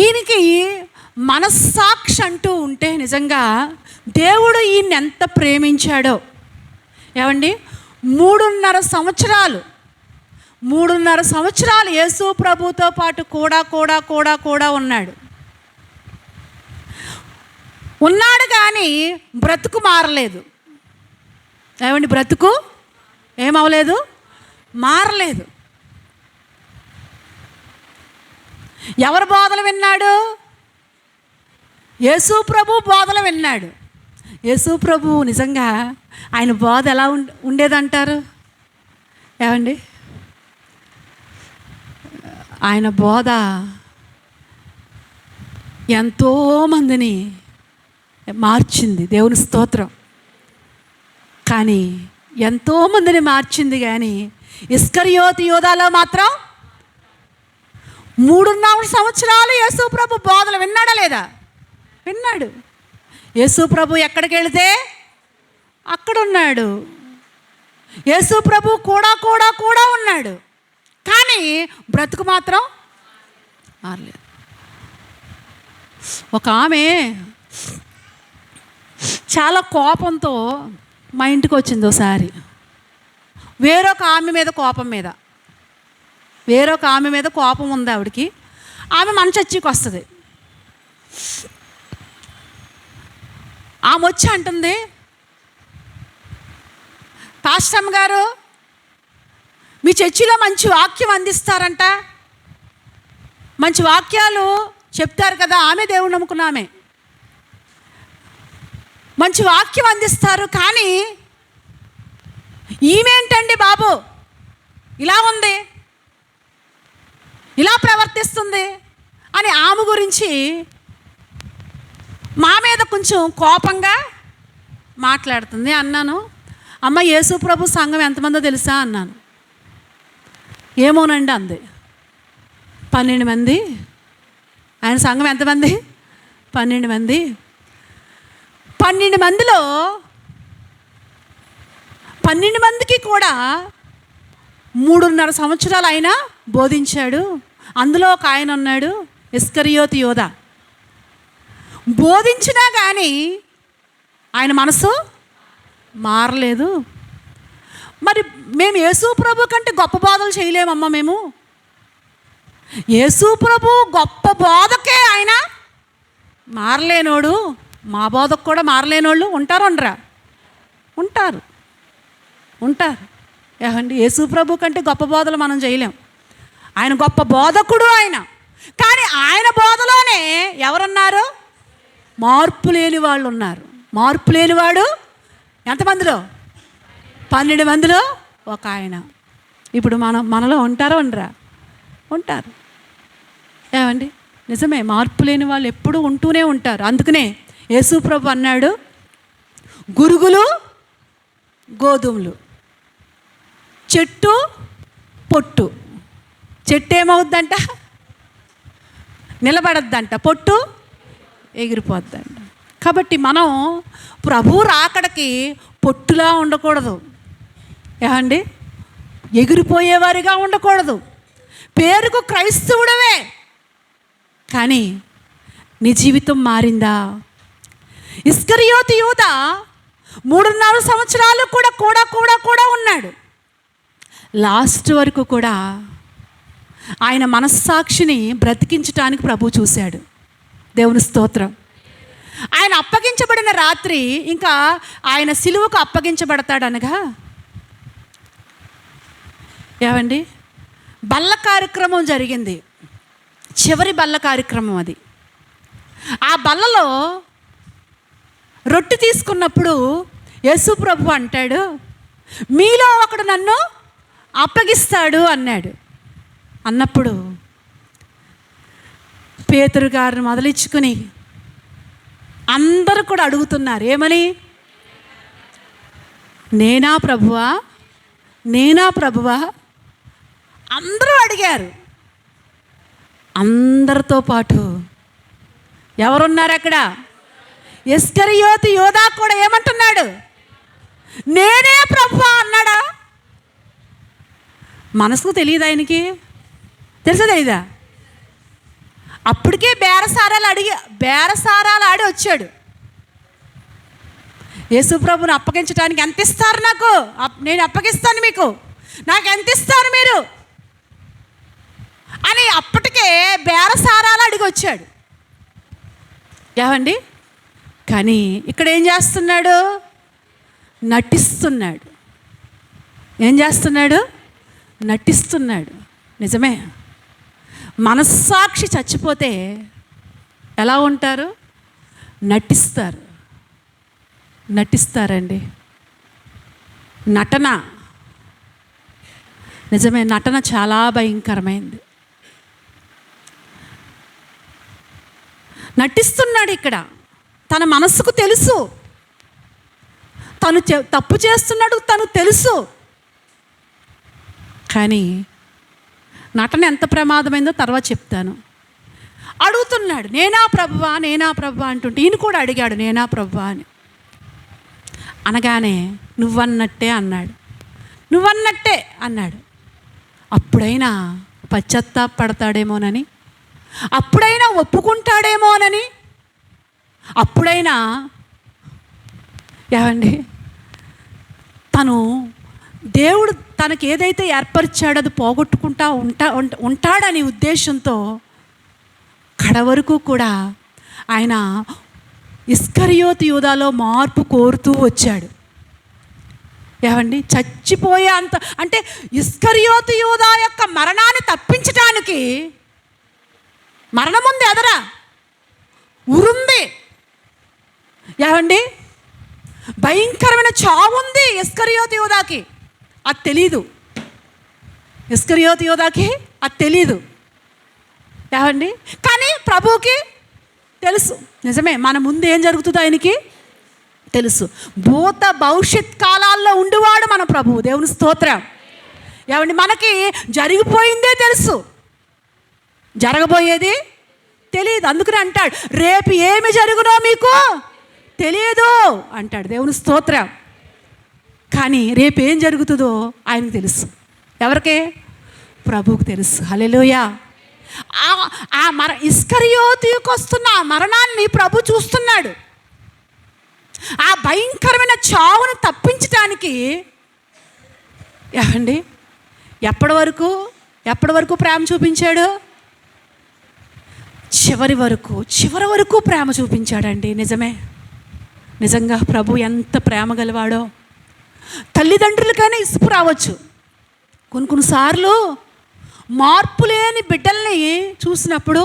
ఈయనకి మనస్సాక్షి అంటూ ఉంటే నిజంగా దేవుడు ఈయన్ని ఎంత ప్రేమించాడో, ఏమండి, 3.5 సంవత్సరాలు యేసు ప్రభుతో పాటు కూడా ఉన్నాడు కానీ బ్రతుకు మారలేదు. ఏమండి, బ్రతుకు ఏమవలేదు, మారలేదు. ఎవరు బోధలు విన్నాడు? యేసు ప్రభు బోధలు విన్నాడు. యేసు ప్రభు నిజంగా ఆయన బోధ ఎలా ఉండేదంటారు? ఏమండి, ఆయన బోధ ఎంతోమందిని మార్చింది, దేవుని స్తోత్రం. కానీ ఎంతోమందిని మార్చింది, కానీ ఇస్కరియోతు యూదాలో మాత్రం 3.5 సంవత్సరాలు యేసు ప్రభు బోధలు విన్నాడా లేదా? విన్నాడు. యేసు ప్రభు ఎక్కడికి వెళితే అక్కడున్నాడు. యేసు ప్రభు కూడా ఉన్నాడు, కానీ బ్రతుకు మాత్రం మారలేదు. ఒక ఆమె చాలా కోపంతో మా ఇంటికి వచ్చింది ఒకసారి. వేరొక ఆమె మీద కోపం ఉంది ఆవిడకి. ఆమె మన చర్చికి వస్తుంది. ఆమె వచ్చి అంటుంది, పాస్టర్ గారు మీ చర్చిలో మంచి వాక్యం అందిస్తారంట, మంచి వాక్యాలు చెప్తారు కదా. ఆమె దేవుడు నమ్ముకున్న ఆమె, మంచి వాక్యం అందిస్తారు, కానీ ఈమెంటండి బాబు ఇలా ఉంది, ఇలా ప్రవర్తిస్తుంది అని ఆమె గురించి మా మీద కొంచెం కోపంగా మాట్లాడుతుంది. అన్నాను, అమ్మ యేసు ప్రభు సంఘం ఎంతమందో తెలుసా అన్నాను. ఏమోనండి అంది. 12 మంది. ఆయన సంఘం ఎంతమంది? 12 మంది. 12 మందిలో 12 మందికి కూడా 3.5 సంవత్సరాలు ఆయన బోధించాడు. అందులో ఒక ఆయన ఉన్నాడు, ఇస్కరియోతు యూదా. బోధించినా కానీ ఆయన మనసు మారలేదు. మరి మేము యేసు ప్రభు కంటే గొప్ప బోధలు చేయలేమమ్మా. మేము యేసు ప్రభు గొప్ప బోధకే ఆయన మారలేనోడు, మా బోధకు కూడా మారలేనోళ్ళు ఉంటారు. ఉంటారు. ఏమండి, యేసు ప్రభు కంటే గొప్ప బోధలు మనం చేయలేం. ఆయన గొప్ప బోధకుడు ఆయన. కానీ ఆయన బోధలోనే ఎవరున్నారు? మార్పు లేని వాళ్ళు ఉన్నారు. మార్పు లేనివాడు ఎంతమందిలో? 12 మందిలో ఒక ఆయన. ఇప్పుడు మనలో ఉంటారా? ఉంటారు. ఏమండి, నిజమే, మార్పు లేని వాళ్ళు ఎప్పుడూ ఉంటూనే ఉంటారు. అందుకనే యేసు ప్రభు అన్నాడు, గురుగులు గోధుమలు, చెట్టు పొట్టు. చెట్టు ఏమవుద్దంట? నిలబడద్దంట, పొట్టు ఎగిరిపోద్దంట. కాబట్టి మనం ప్రభు రాకడకి పొట్టులా ఉండకూడదు. ఏమండి, ఎగిరిపోయేవారిగా ఉండకూడదు. పేరుకు క్రైస్తవుడవే, కానీ నీ జీవితం మారిందా? ఇస్కరియోతు యూదా 3.5 సంవత్సరాలు కూడా ఉన్నాడు. లాస్ట్ వరకు కూడా ఆయన మనస్సాక్షిని బ్రతికించటానికి ప్రభు చూశాడు. దేవుని స్తోత్రం. ఆయన అప్పగించబడిన రాత్రి, ఇంకా ఆయన సిలువకు అప్పగించబడతాడనగా, ఏమండి, బల్ల కార్యక్రమం జరిగింది. చివరి బల్ల కార్యక్రమం అది. ఆ బల్లలో రొట్టె తీసుకున్నప్పుడు యేసు ప్రభు అంటాడు, మీలో ఒకడు నన్ను అప్పగిస్తాడు అన్నాడు. అన్నప్పుడు పేతురు గారిని మొదలించుకుని అందరూ కూడా అడుగుతున్నారు, ఏమని? నేనా ప్రభువా? అందరూ అడిగారు. అందరితో పాటు ఎవరున్నారు అక్కడ? ఇస్కరియోతు యూదా కూడా ఏమంటున్నాడు? నేనే ప్రభువా అన్నాడా? మనసుకు తెలియదు ఆయనకి, తెలుసా తెలీదా? అప్పటికే బేరసారాలు ఆడి వచ్చాడు. యేసు ప్రభుని అప్పగించడానికి ఎంత ఇస్తారు నాకు? నేను అప్పగిస్తాను మీకు, నాకు ఎంత ఇస్తారు మీరు అని అప్పటికే బేరసారాలు అడిగి వచ్చాడు. ఏమండి? కానీ ఇక్కడ ఏం చేస్తున్నాడు? నటిస్తున్నాడు. ఏం చేస్తున్నాడు? నటిస్తున్నాడు. నిజమే, మనస్సాక్షి చచ్చిపోతే ఎలా ఉంటారు? నటిస్తారండి. నటన, నిజమే, నటన చాలా భయంకరమైంది. నటిస్తున్నాడు ఇక్కడ. తన మనస్సుకు తెలుసు తను తప్పు చేస్తున్నాడు, తను తెలుసు. కానీ నటన ఎంత ప్రమాదమైందో తర్వాత చెప్తాను. అడుగుతున్నాడు, నేనా ప్రభువా, నేనా ప్రభువా అంటుంటే ఈయన కూడా అడిగాడు, నేనా ప్రభువా అని. అనగానే నువ్వన్నట్టే అన్నాడు. అప్పుడైనా పశ్చాత్తాపడతాడేమోనని, అప్పుడైనా ఒప్పుకుంటాడేమోనని, అప్పుడైనా ఏమండి తను దేవుడు తనకి ఏదైతే ఏర్పరిచాడో అది పోగొట్టుకుంటా ఉంటాడని ఉద్దేశంతో కడవరకు కూడా ఆయన ఇస్కరియోతు యూదాలో మార్పు కోరుతూ వచ్చాడు. ఏమండి? చచ్చిపోయే అంత, అంటే ఇస్కరియోతు యూదా యొక్క మరణాన్ని తప్పించటానికి మరణం ఉంది, ఎదరా ఉరుంది. ఏమండి? భయంకరమైన చావు ఉంది ఇస్కరియోతు యూదాకి. అది తెలీదు. ఇస్కరియోతు యూదాకి అది తెలీదు. ఏమండి? కానీ ప్రభువుకి తెలుసు. నిజమే, మన ముందు ఏం జరుగుతుందో ఆయనకి తెలుసు. భూత భవిష్యత్ కాలాల్లో ఉండేవాడు మన ప్రభువు. దేవుని స్తోత్రం. ఏమండి? మనకి జరిగిపోయిందే తెలుసు, జరగబోయేది తెలియదు. అందుకని అంటాడు, రేపు ఏమి జరుగునో మీకు తెలియదు అంటాడు. దేవుని స్తోత్రం. కానీ రేపు ఏం జరుగుతుందో ఆయనకు తెలుసు. ఎవరికే? ప్రభువుకు తెలుసు. హల్లెలూయా. ఇస్కరియోతుకు వస్తున్న ఆ మరణాన్ని ప్రభు చూస్తున్నాడు. ఆ భయంకరమైన చావును తప్పించటానికి ఏమండి ఎప్పటి వరకు ప్రేమ చూపించాడు? చివరి వరకు ప్రేమ చూపించాడండి. నిజంగా ప్రభు ఎంత ప్రేమ గలవాడో. తల్లిదండ్రులకైనా ఇసుపు రావచ్చు. కొన్నిసార్లు మార్పు లేని బిడ్డల్ని చూసినప్పుడు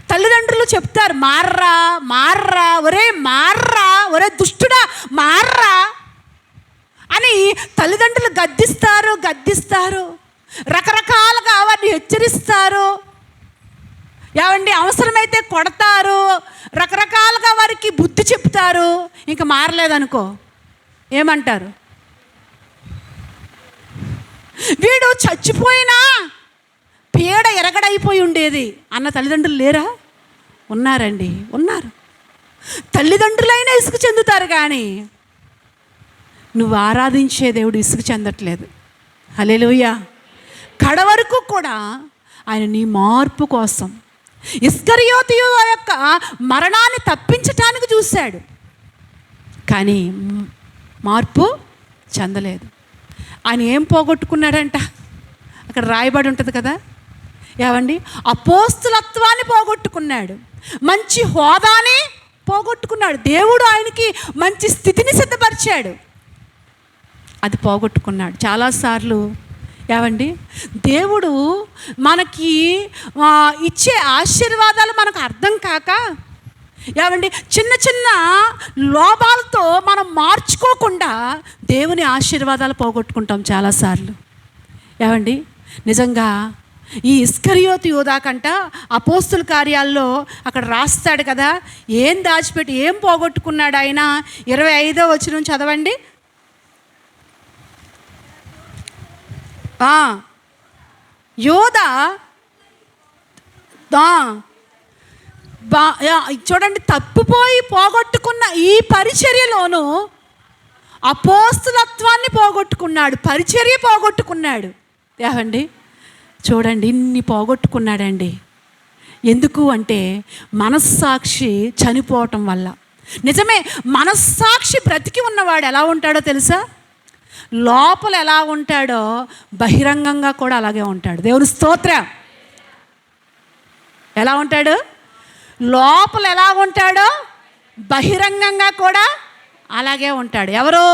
తల్లిదండ్రులు చెప్తారు, మార్రా ఒరే దుష్టుడా మార్రా అని తల్లిదండ్రులు గద్దిస్తారు, రకరకాలుగా వారిని హెచ్చరిస్తారు. ఏమండి? అవసరమైతే కొడతారు, రకరకాలుగా వారికి బుద్ధి చెప్తారు. ఇంకా మారలేదనుకో ఏమంటారు? వీడు చచ్చిపోయినా పీడ ఎరగడైపోయి ఉండేది అన్న తల్లిదండ్రులు లేరా? ఉన్నారండి, ఉన్నారు. తల్లిదండ్రులైనా ఇసుకు చెందుతారు, కానీ నువ్వు ఆరాధించే దేవుడు ఇసుకు చెందట్లేదు. హల్లెలూయా. కడవరకు కూడా ఆయన నీ మార్పు కోసం ఇస్కరియోతు యొక్క మరణాన్ని తప్పించటానికి చూశాడు, కానీ మార్పు చెందలేదు. ఆయన ఏం పోగొట్టుకున్నాడంట? అక్కడ రాయబడి ఉంటుంది కదా. ఏమండి? అపోస్తులత్వాన్ని పోగొట్టుకున్నాడు, మంచి హోదాని పోగొట్టుకున్నాడు. దేవుడు ఆయనకి మంచి స్థితిని సిద్ధపరిచాడు, అది పోగొట్టుకున్నాడు. చాలాసార్లు ఏమండి దేవుడు మనకి ఇచ్చే ఆశీర్వాదాలు మనకు అర్థం కాక ఏమండి చిన్న చిన్న లోపాలతో మనం మార్చుకోకుండా దేవుని ఆశీర్వాదాలు పోగొట్టుకుంటాం చాలాసార్లు. ఏమండి నిజంగా ఈ ఇస్కరియోతు యూదాకంట అపోస్తుల కార్యాల్లో అక్కడ రాస్తాడు కదా, ఏం దాచిపెట్టి ఏం పోగొట్టుకున్నాడు ఆయన. 25వ వచనం చదవండి. యోధా చూడండి, తప్పుపోయి పోగొట్టుకున్న ఈ పరిచర్యలోనూ అపోస్తులత్వాన్ని పోగొట్టుకున్నాడు, పరిచర్య పోగొట్టుకున్నాడు. ఏమండి చూడండి, ఇన్ని పోగొట్టుకున్నాడండి. ఎందుకు అంటే మనస్సాక్షి చనిపోవటం వల్ల, నిజమే, మనస్సాక్షి బ్రతికి ఉన్నవాడు ఎలా ఉంటాడో తెలుసా? లోపల ఎలా ఉంటాడో బహిరంగంగా కూడా అలాగే ఉంటాడు. దేవుని స్తోత్రం. ఎలా ఉంటాడు? లోపల ఎలా ఉంటాడో బహిరంగంగా కూడా అలాగే ఉంటాడు. ఎవరు?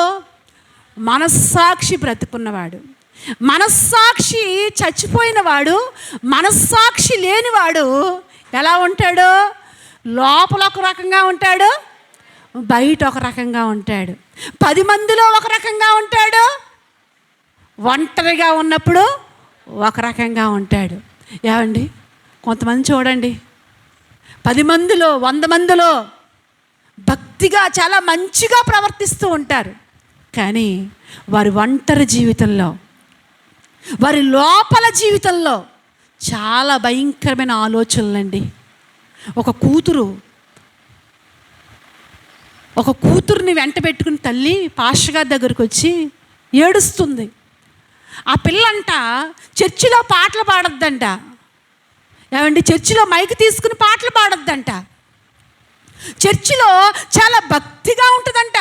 మనస్సాక్షి బ్రతుకున్నవాడు. మనస్సాక్షి చచ్చిపోయినవాడు, మనస్సాక్షి లేనివాడు ఎలా ఉంటాడు? లోపల ఒక రకంగా ఉంటాడు, బయట ఒక రకంగా ఉంటాడు. 10 మందిలో ఒక రకంగా ఉంటాడు, ఒంటరిగా ఉన్నప్పుడు ఒక రకంగా ఉంటాడు. ఏమండి, కొంతమంది చూడండి, 10 మందిలో 100 మందిలో భక్తిగా చాలా మంచిగా ప్రవర్తిస్తూ ఉంటారు. కానీ వారి ఒంటరి జీవితంలో, వారి లోపల జీవితంలో చాలా భయంకరమైన ఆలోచనలండి. ఒక కూతురుని వెంట పెట్టుకుని తల్లి పాస్టర్ గారి దగ్గరికి వచ్చి ఏడుస్తుంది. ఆ పిల్లంట చర్చిలో పాటలు పాడొద్దంట. ఏమండి, చర్చిలో మైక్ తీసుకుని పాటలు పాడొద్దంట. చర్చిలో చాలా భక్తిగా ఉంటుందంట.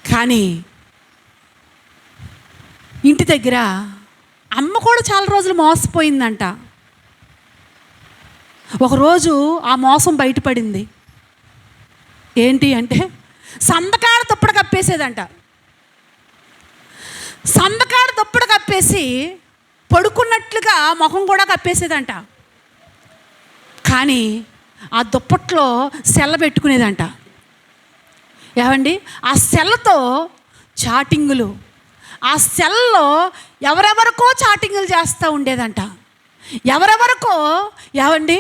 కానీ ఇంటి దగ్గర అమ్మ కూడా చాలా రోజులు మోసపోయిందంట. ఒకరోజు ఆ మోసం బయటపడింది. ఏంటి అంటే, సందకాడ దుప్పటి కప్పేసేదంట. సందకాడ దుప్పటి కప్పేసి పడుకున్నట్లుగా ముఖం కూడా కప్పేసేదంట. కానీ ఆ దుప్పట్లో సెల్ల పెట్టుకునేదంట. ఏమండి, ఆ సెల్లతో చాటింగులు, ఆ సెల్లో ఎవరెవరికో చాటింగులు చేస్తూ ఉండేదంట. ఎవరెవరికో ఏమండి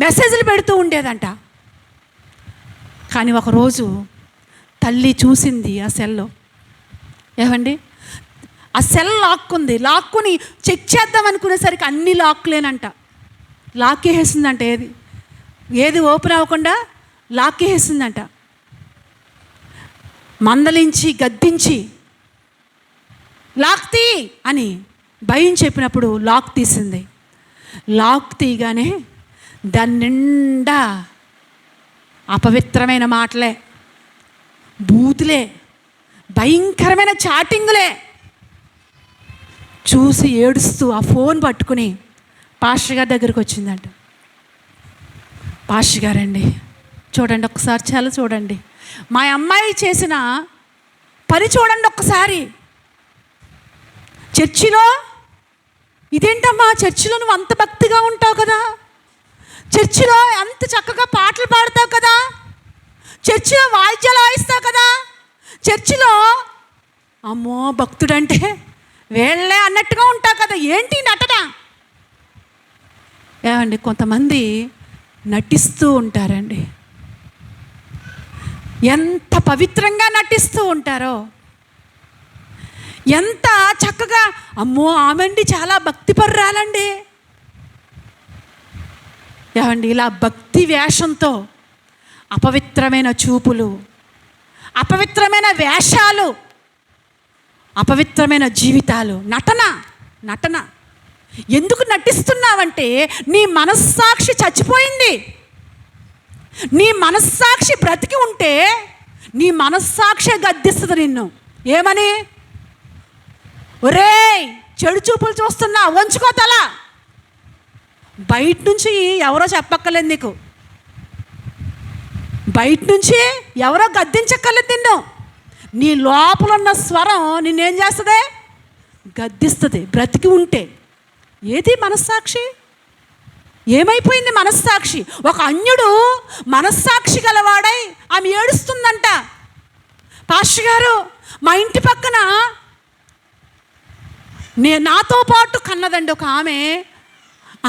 మెసేజ్లు పెడుతూ ఉండేదంట. కానీ ఒకరోజు తల్లి చూసింది ఆ సెల్లో. ఏమండి, ఆ సెల్ లాక్కుని చెక్ చేద్దాం అనుకునేసరికి అన్ని లాక్లేనంట. లాక్కేసిందంట. ఏది ఓపెన్ అవ్వకుండా లాక్కేసిందంట. మందలించి గద్దించి లాక్ తీ అని భయం చెప్పినప్పుడు లాక్ తీసింది. లాక్ తీయగానే దాని నిండా అపవిత్రమైన మాటలే, బూతులే, భయంకరమైన చాటింగులే. చూసి ఏడుస్తూ ఆ ఫోన్ పట్టుకుని పాస్టర్ గారి దగ్గరికి వచ్చిందంట. పాస్టర్ గారండి, చూడండి ఒక్కసారి, చాలా చూడండి, మా అమ్మాయి చేసిన పని చూడండి ఒక్కసారి. చర్చిలో ఇదేంటమ్మా, చర్చిలో నువ్వు అంత భక్తిగా ఉంటావు కదా, చర్చిలో అంత చక్కగా పాటలు పాడతావు కదా, చర్చిలో వాయిద్యాలు వాయిస్తావు కదా, చర్చిలో అమ్మో భక్తుడంటే వేళ్ళే అన్నట్టుగా ఉంటావు కదా, ఏంటి నటన? ఏమండి, కొంతమంది నటిస్తూ ఉంటారండి. ఎంత పవిత్రంగా నటిస్తూ ఉంటారో, ఎంత చక్కగా, అమ్మో ఆమెండి చాలా భక్తిపర్రాలండి. ఏమండి, ఇలా భక్తి వేషంతో అపవిత్రమైన చూపులు, అపవిత్రమైన వేషాలు, అపవిత్రమైన జీవితాలు, నటన. ఎందుకు నటిస్తున్నావంటే నీ మనస్సాక్షి చచ్చిపోయింది. నీ మనస్సాక్షి బ్రతికి ఉంటే నీ మనస్సాక్షి గద్దిస్తుంది నిన్ను. ఏమని? ఒరేయ్, చెడు చూపులు చూస్తున్నా, వంచుకో తల. బయట నుంచి ఎవరో చెప్పక్కర్లేదు నీకు, బయట నుంచి ఎవరో గద్దించక్కర్లేదు నిన్ను. నీ లోపల ఉన్న స్వరం నిన్నేం చేస్తుంది? గద్దిస్తుంది బ్రతికి ఉంటే. ఏది మనస్సాక్షి? ఏమైపోయింది మనస్సాక్షి? ఒక అన్యుడు మనస్సాక్షి గలవాడై ఆమె ఏడుస్తుందంట. పాస్టర్ గారు, మా ఇంటి పక్కన నాతో పాటు కన్నదండి ఒక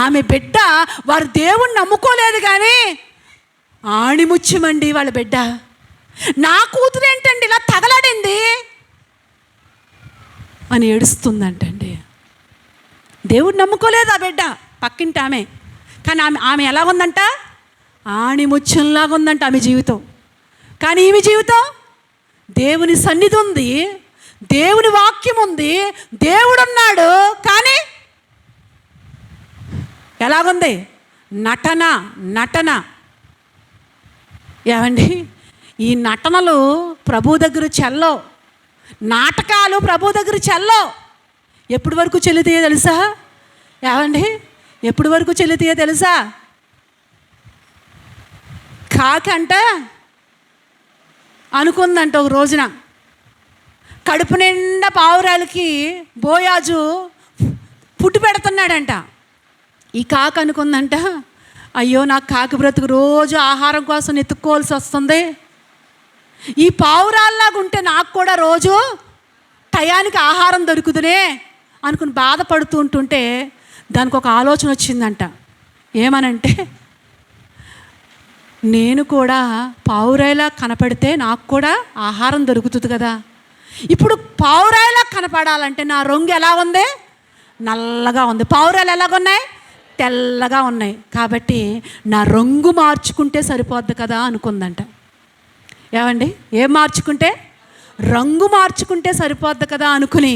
ఆమె బిడ్డ, వారు దేవుణ్ణి నమ్ముకోలేదు కానీ ఆణిముత్యమండి వాళ్ళ బిడ్డ. నా కూతురు ఏంటండి ఇలా తగలడింది అని ఏడుస్తుందంటండి. దేవుడు నమ్ముకోలేదు ఆ బిడ్డ, పక్కింటి ఆమె. కానీ ఆమె ఎలా ఉందంట? ఆణిముత్యంలాగా ఉందంట ఆమె జీవితం. కానీ ఈమె జీవితం దేవుని సన్నిధి ఉంది, దేవుని వాక్యం ఉంది, దేవుడు ఉన్నాడు. కానీ ఎలాగుంది? నటన. ఏమండి, ఈ నటనలు ప్రభు దగ్గర చెల్లో, నాటకాలు ప్రభు దగ్గర చెల్లో. ఎప్పటి వరకు చెల్లుతాయో తెలుసా? ఏమండి, ఎప్పటి వరకు చెల్లుతాయో తెలుసా? కాకంట అనుకుందంట ఒక రోజున, కడుపు నిండా పావురాలకి బోయాజు పుట్టు పెడుతున్నాడంట. ఈ కాకు అనుకుందంట, అయ్యో నాకు కాకి బ్రతుకు రోజు ఆహారం కోసం ఎత్తుక్కోవాల్సి వస్తుంది, ఈ పావురాల్లాగా ఉంటే నాకు కూడా రోజు టయానికి ఆహారం దొరుకుతునే అనుకుని బాధపడుతూ ఉంటుంటే దానికి ఒక ఆలోచన వచ్చిందంట. ఏమనంటే, నేను కూడా పావురాయిలా కనపడితే నాకు కూడా ఆహారం దొరుకుతుంది కదా. ఇప్పుడు పావురాయిలా కనపడాలంటే నా రంగు ఎలా ఉంది? నల్లగా ఉంది. పావురాలు ఎలాగున్నాయి? తెల్లగా ఉన్నాయి. కాబట్టి నా రంగు మార్చుకుంటే సరిపోద్ది కదా అనుకుందంట. ఏమండి, ఏం మార్చుకుంటే? రంగు మార్చుకుంటే సరిపోద్ది కదా అనుకుని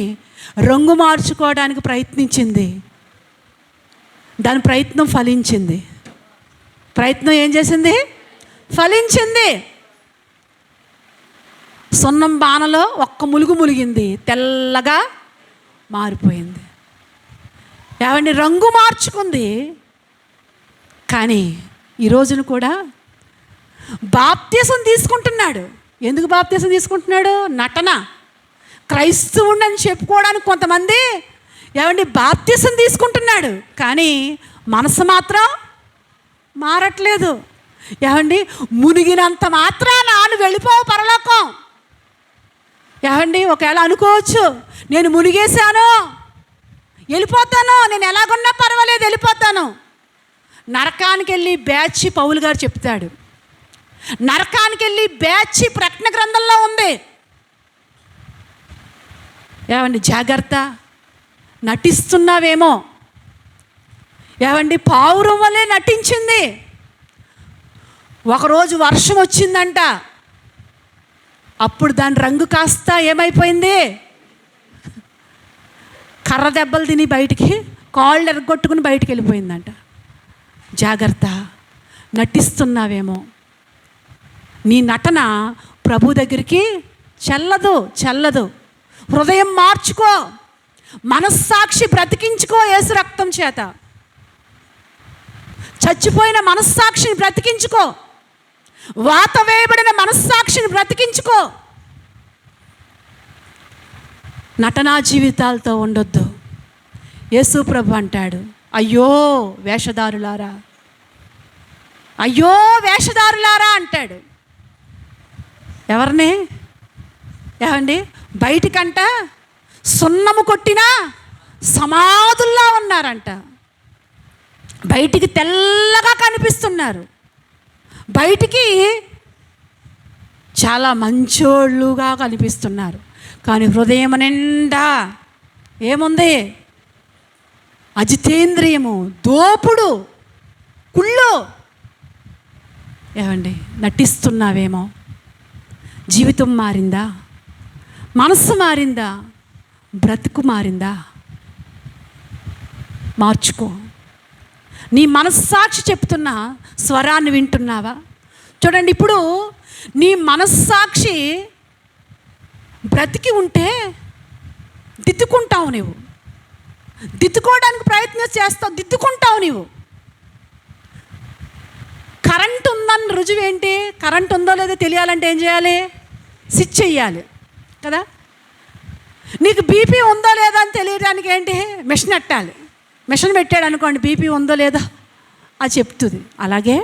రంగు మార్చుకోవడానికి ప్రయత్నించింది. దాని ప్రయత్నం ఫలించింది. ప్రయత్నం ఏం చేసింది? ఫలించింది. సున్నం బాణలో ఒక్క ములుగు ములిగింది, తెల్లగా మారిపోయింది. ఏమండి, రంగు మార్చుకుంది. కానీ ఈ రోజున కూడా బాప్తీసం తీసుకుంటున్నాడు. ఎందుకు బాప్తీసం తీసుకుంటున్నాడు? నటన. క్రైస్తవుడు అని చెప్పుకోవడానికి కొంతమంది ఏమండి బాప్తీసం తీసుకుంటున్నాడు, కానీ మనసు మాత్రం మారట్లేదు. ఏమండి, మునిగినంత మాత్రాన నువ్వు వెళ్ళిపోవు పరలోకం. ఏమండి, ఒకవేళ అనుకోవచ్చు, నేను మునిగేశాను వెళ్ళిపోతాను, నేను ఎలాగున్నా పర్వాలేదు వెళ్ళిపోతాను. నరకానికి వెళ్ళి బ్యాచ్ పౌలు గారు చెప్తాడు. నరకానికి వెళ్ళి బ్యాచ్ ప్రకటన గ్రంథంలో ఉంది. ఏమండి, జాగ్రత్త, నటిస్తున్నావేమో. ఏమండి, పావురం వల్లే నటించింది. ఒకరోజు వర్షం వచ్చిందంట, అప్పుడు దాని రంగు కాస్త ఏమైపోయింది? కర్ర దెబ్బలు తిని బయటికి కాళ్ళు ఎరగొట్టుకుని బయటికి వెళ్ళిపోయిందంట. జాగ్రత్త, నటిస్తున్నావేమో. నీ నటన ప్రభు దగ్గరికి చెల్లదు. హృదయం మార్చుకో, మనస్సాక్షి బ్రతికించుకో. యేసు రక్తం చేత చచ్చిపోయిన మనస్సాక్షిని బ్రతికించుకో. వాత వేయబడిన మనస్సాక్షిని బ్రతికించుకో. నటనా జీవితాలతో ఉండొద్దు. యేసు ప్రభు అంటాడు, అయ్యో వేషధారులారా, అయ్యో వేషధారులారా అంటాడు. ఎవరిని? ఏమండి, బయటికంట సున్నము కొట్టినా సమాధుల్లా ఉన్నారంట. బయటికి తెల్లగా కనిపిస్తున్నారు, బయటికి చాలా మంచోళ్ళుగా కనిపిస్తున్నారు, కానీ హృదయం నిండా ఏముంది? అజితేంద్రియము, దోపుడు, కుళ్ళు. ఏమండి, నటిస్తున్నావేమో. జీవితం మారిందా? మనస్సు మారిందా? బ్రతుకు మారిందా? మార్చుకో. నీ మనస్సాక్షి చెప్తున్న స్వరాన్ని వింటున్నావా? చూడండి, ఇప్పుడు నీ మనస్సాక్షి బ్రతికి ఉంటే దిద్దుకుంటావు. నువ్వు దిద్దుకోవడానికి ప్రయత్నం చేస్తావు, దిద్దుకుంటావు. నువ్వు కరెంట్ ఉందన్న రుజువు ఏంటి? కరెంట్ ఉందో లేదో తెలియాలంటే ఏం చేయాలి? స్విచ్ చెయ్యాలి కదా. నీకు బీపీ ఉందో లేదో అని తెలియడానికి ఏంటి? మిషన్ పెట్టాలి. మిషన్ పెట్టాడు అనుకోండి, బీపీ ఉందో లేదో అది చెప్తుంది. అలాగే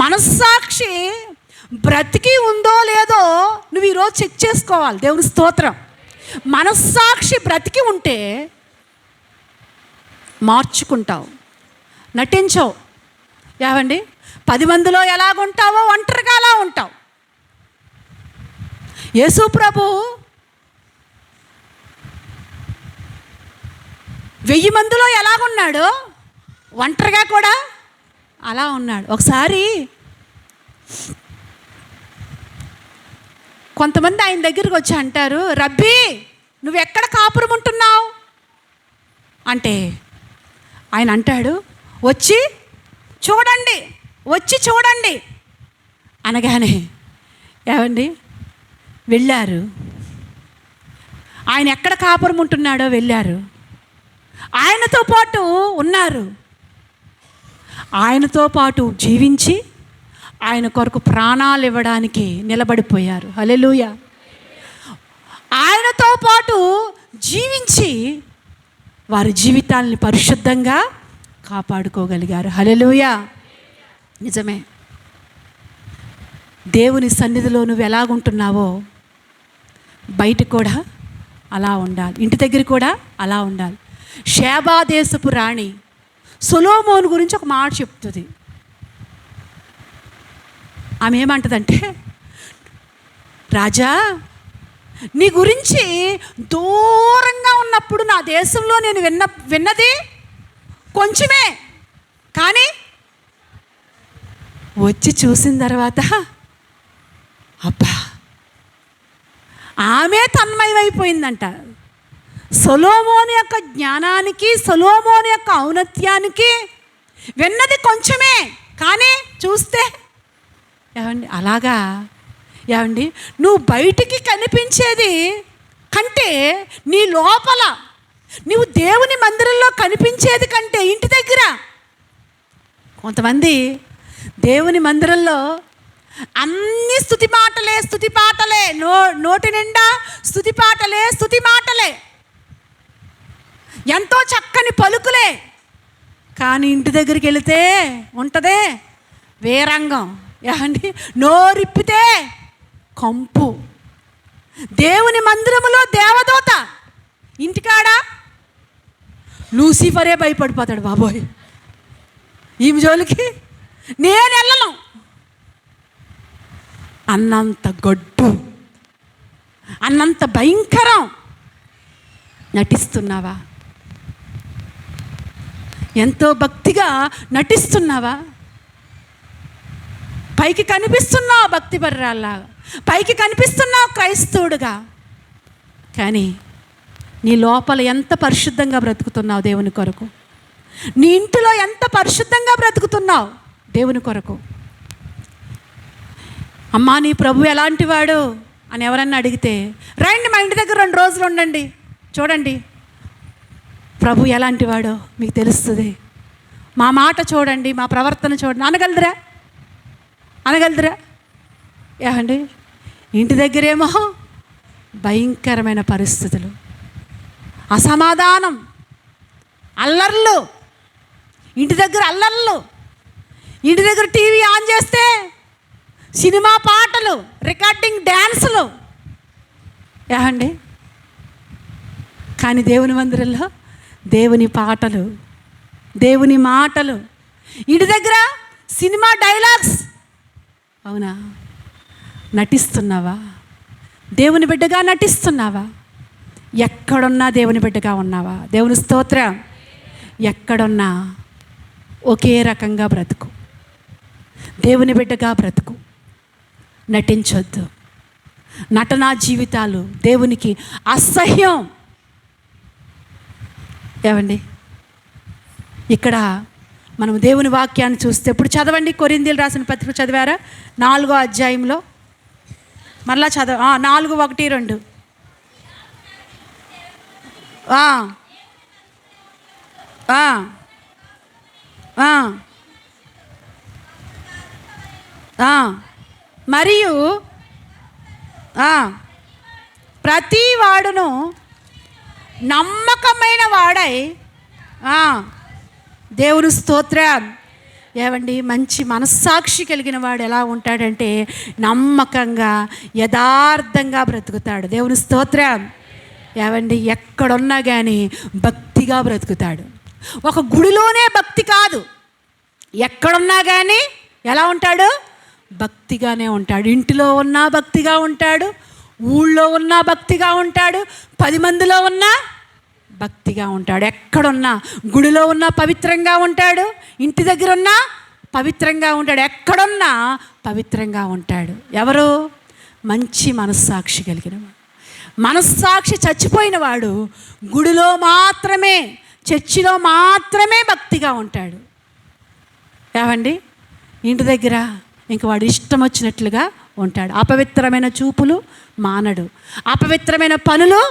మనస్సాక్షి బ్రతికి ఉందో లేదో నువ్వు ఈరోజు చెక్ చేసుకోవాలి. దేవుని స్తోత్రం. మనస్సాక్షి బ్రతికి ఉంటే మార్చుకుంటావు, నటించవు. ఏమండి, 10 మందిలో ఎలాగుంటావో ఒంటరిగా అలా ఉంటావు. యేసు ప్రభు 1000 మందిలో ఎలాగున్నాడో ఒంటరిగా కూడా అలా ఉన్నాడు. ఒకసారి కొంతమంది ఆయన దగ్గరికి వచ్చి అంటారు, రబ్బీ నువ్వు ఎక్కడ కాపురం ఉంటున్నావు అంటే ఆయన అంటాడు, వచ్చి చూడండి అనగానే ఏమండి వెళ్ళారు. ఆయన ఎక్కడ కాపురం ఉంటున్నాడో వెళ్ళారు. ఆయనతో పాటు ఉన్నారు. ఆయనతో పాటు జీవించి ఆయన కొరకు ప్రాణాలు ఇవ్వడానికి నిలబడిపోయారు. హల్లెలూయా. ఆయనతో పాటు జీవించి వారి జీవితాలని పరిశుద్ధంగా కాపాడుకోగలిగారు. హల్లెలూయా. నిజమే. దేవుని సన్నిధిలో నువ్వు ఎలాగుంటున్నావో బయట కూడా అలా ఉండాలి, ఇంటి దగ్గర కూడా అలా ఉండాలి. షేబా దేశపు రాణి సొలొమోను గురించి ఒక మాట చెప్తుంది. ఆమె ఏమంటుందంటే, రాజా నీ గురించి దూరంగా ఉన్నప్పుడు నా దేశంలో నేను విన్నది కొంచెమే, కానీ వచ్చి చూసిన తర్వాత అబ్బా ఆమె తన్మయమైపోయిందంట. సొలొమోను యొక్క జ్ఞానానికి, సొలొమోను యొక్క ఔన్నత్యానికి విన్నది కొంచెమే, కానీ చూస్తే ఏమండి అలాగా ఏమండి నువ్వు బయటికి కనిపించేది కంటే నీ లోపల నువ్వు దేవుని మందిరంలో కనిపించేది కంటే ఇంటి దగ్గర కొంతమంది దేవుని మందిరంలో అన్ని స్తుతి పాటలే నోటి నిండా స్తుతి మాటలే ఎంతో చక్కని పలుకులే, కానీ ఇంటి దగ్గరికి వెళితే ఉంటుందే వేరంగం. ఏమండి నోరిప్పితే కంపు. దేవుని మందిరములో దేవదూత, ఇంటికాడ లూసిఫరే భయపడిపోతాడు. బాబోయ్ ఈమె జోలికి నేను వెళ్ళను అన్నంత గొడ్డు, అన్నంత భయంకరం. నటిస్తున్నావా? ఎంతో భక్తిగా నటిస్తున్నావా? పైకి కనిపిస్తున్నావు భక్తి పర్రాల్లాగా, పైకి కనిపిస్తున్నావు క్రైస్తవుడుగా, కానీ నీ లోపల ఎంత పరిశుద్ధంగా బ్రతుకుతున్నావు దేవుని కొరకు? నీ ఇంటిలో ఎంత పరిశుద్ధంగా బ్రతుకుతున్నావు దేవుని కొరకు? అమ్మా నీ ప్రభు ఎలాంటి వాడు అని ఎవరన్నా అడిగితే, రండి మా ఇంటి దగ్గర 2 రోజులు ఉండండి, చూడండి ప్రభు ఎలాంటి వాడో మీకు తెలుస్తుంది. మా మాట చూడండి, మా ప్రవర్తన చూడండి అనగలదురా? ఏమండి ఇంటి దగ్గరేమో భయంకరమైన పరిస్థితులు, అసమాధానం, అల్లర్లు, ఇంటి దగ్గర అల్లర్లు, ఇంటి దగ్గర టీవీ ఆన్ చేస్తే సినిమా పాటలు, రికార్డింగ్ డ్యాన్సులు. ఏమండి కానీ దేవుని మందిరంలో దేవుని పాటలు, దేవుని మాటలు, ఇంటి దగ్గర సినిమా డైలాగ్స్. అవునా? నటిస్తున్నావా? దేవుని బిడ్డగా నటిస్తున్నావా? ఎక్కడున్నా దేవుని బిడ్డగా ఉన్నావా? దేవుని స్తోత్రం. ఎక్కడున్నా ఒకే రకంగా బ్రతుకు, దేవుని బిడ్డగా బ్రతుకు, నటించొద్దు. నటనా జీవితాలు దేవునికి అసహ్యం. ఏమండి ఇక్కడ మనం దేవుని వాక్యాన్ని చూస్తే ఇప్పుడు చదవండి, కొరింథీయులకు రాసిన పత్రిక చదివారా? 4వ అధ్యాయంలో మరలా 4, 1, 2 మరియు ప్రతి వాడును నమ్మకమైన వాడై దేవుని స్తోత్రం. ఏమండి మంచి మనస్సాక్షి కలిగిన వాడు ఎలా ఉంటాడంటే నమ్మకంగా యథార్థంగా బ్రతుకుతాడు. దేవుని స్తోత్రం. ఏమండి ఎక్కడున్నా కానీ భక్తిగా బ్రతుకుతాడు. ఒక గుడిలోనే భక్తి కాదు, ఎక్కడున్నా కానీ ఎలా ఉంటాడు? భక్తిగానే ఉంటాడు. ఇంటిలో ఉన్నా భక్తిగా ఉంటాడు, ఊళ్ళో ఉన్నా భక్తిగా ఉంటాడు, 10 మందిలో ఉన్నా భక్తిగా ఉంటాడు. ఎక్కడున్నా గుడిలో ఉన్నా పవిత్రంగా ఉంటాడు, ఇంటి దగ్గర ఉన్నా పవిత్రంగా ఉంటాడు, ఎక్కడున్నా పవిత్రంగా ఉంటాడు. ఎవరు? మంచి మనస్సాక్షి కలిగిన వాడు. మనస్సాక్షి చచ్చిపోయిన వాడు గుడిలో మాత్రమే, చర్చిలో మాత్రమే భక్తిగా ఉంటాడు. ఏమండి ఇంటి దగ్గర ఇంక వాడు ఇష్టం వచ్చినట్లుగా ఉంటాడు. అపవిత్రమైన చూపులు మానడు, అపవిత్రమైన పనులు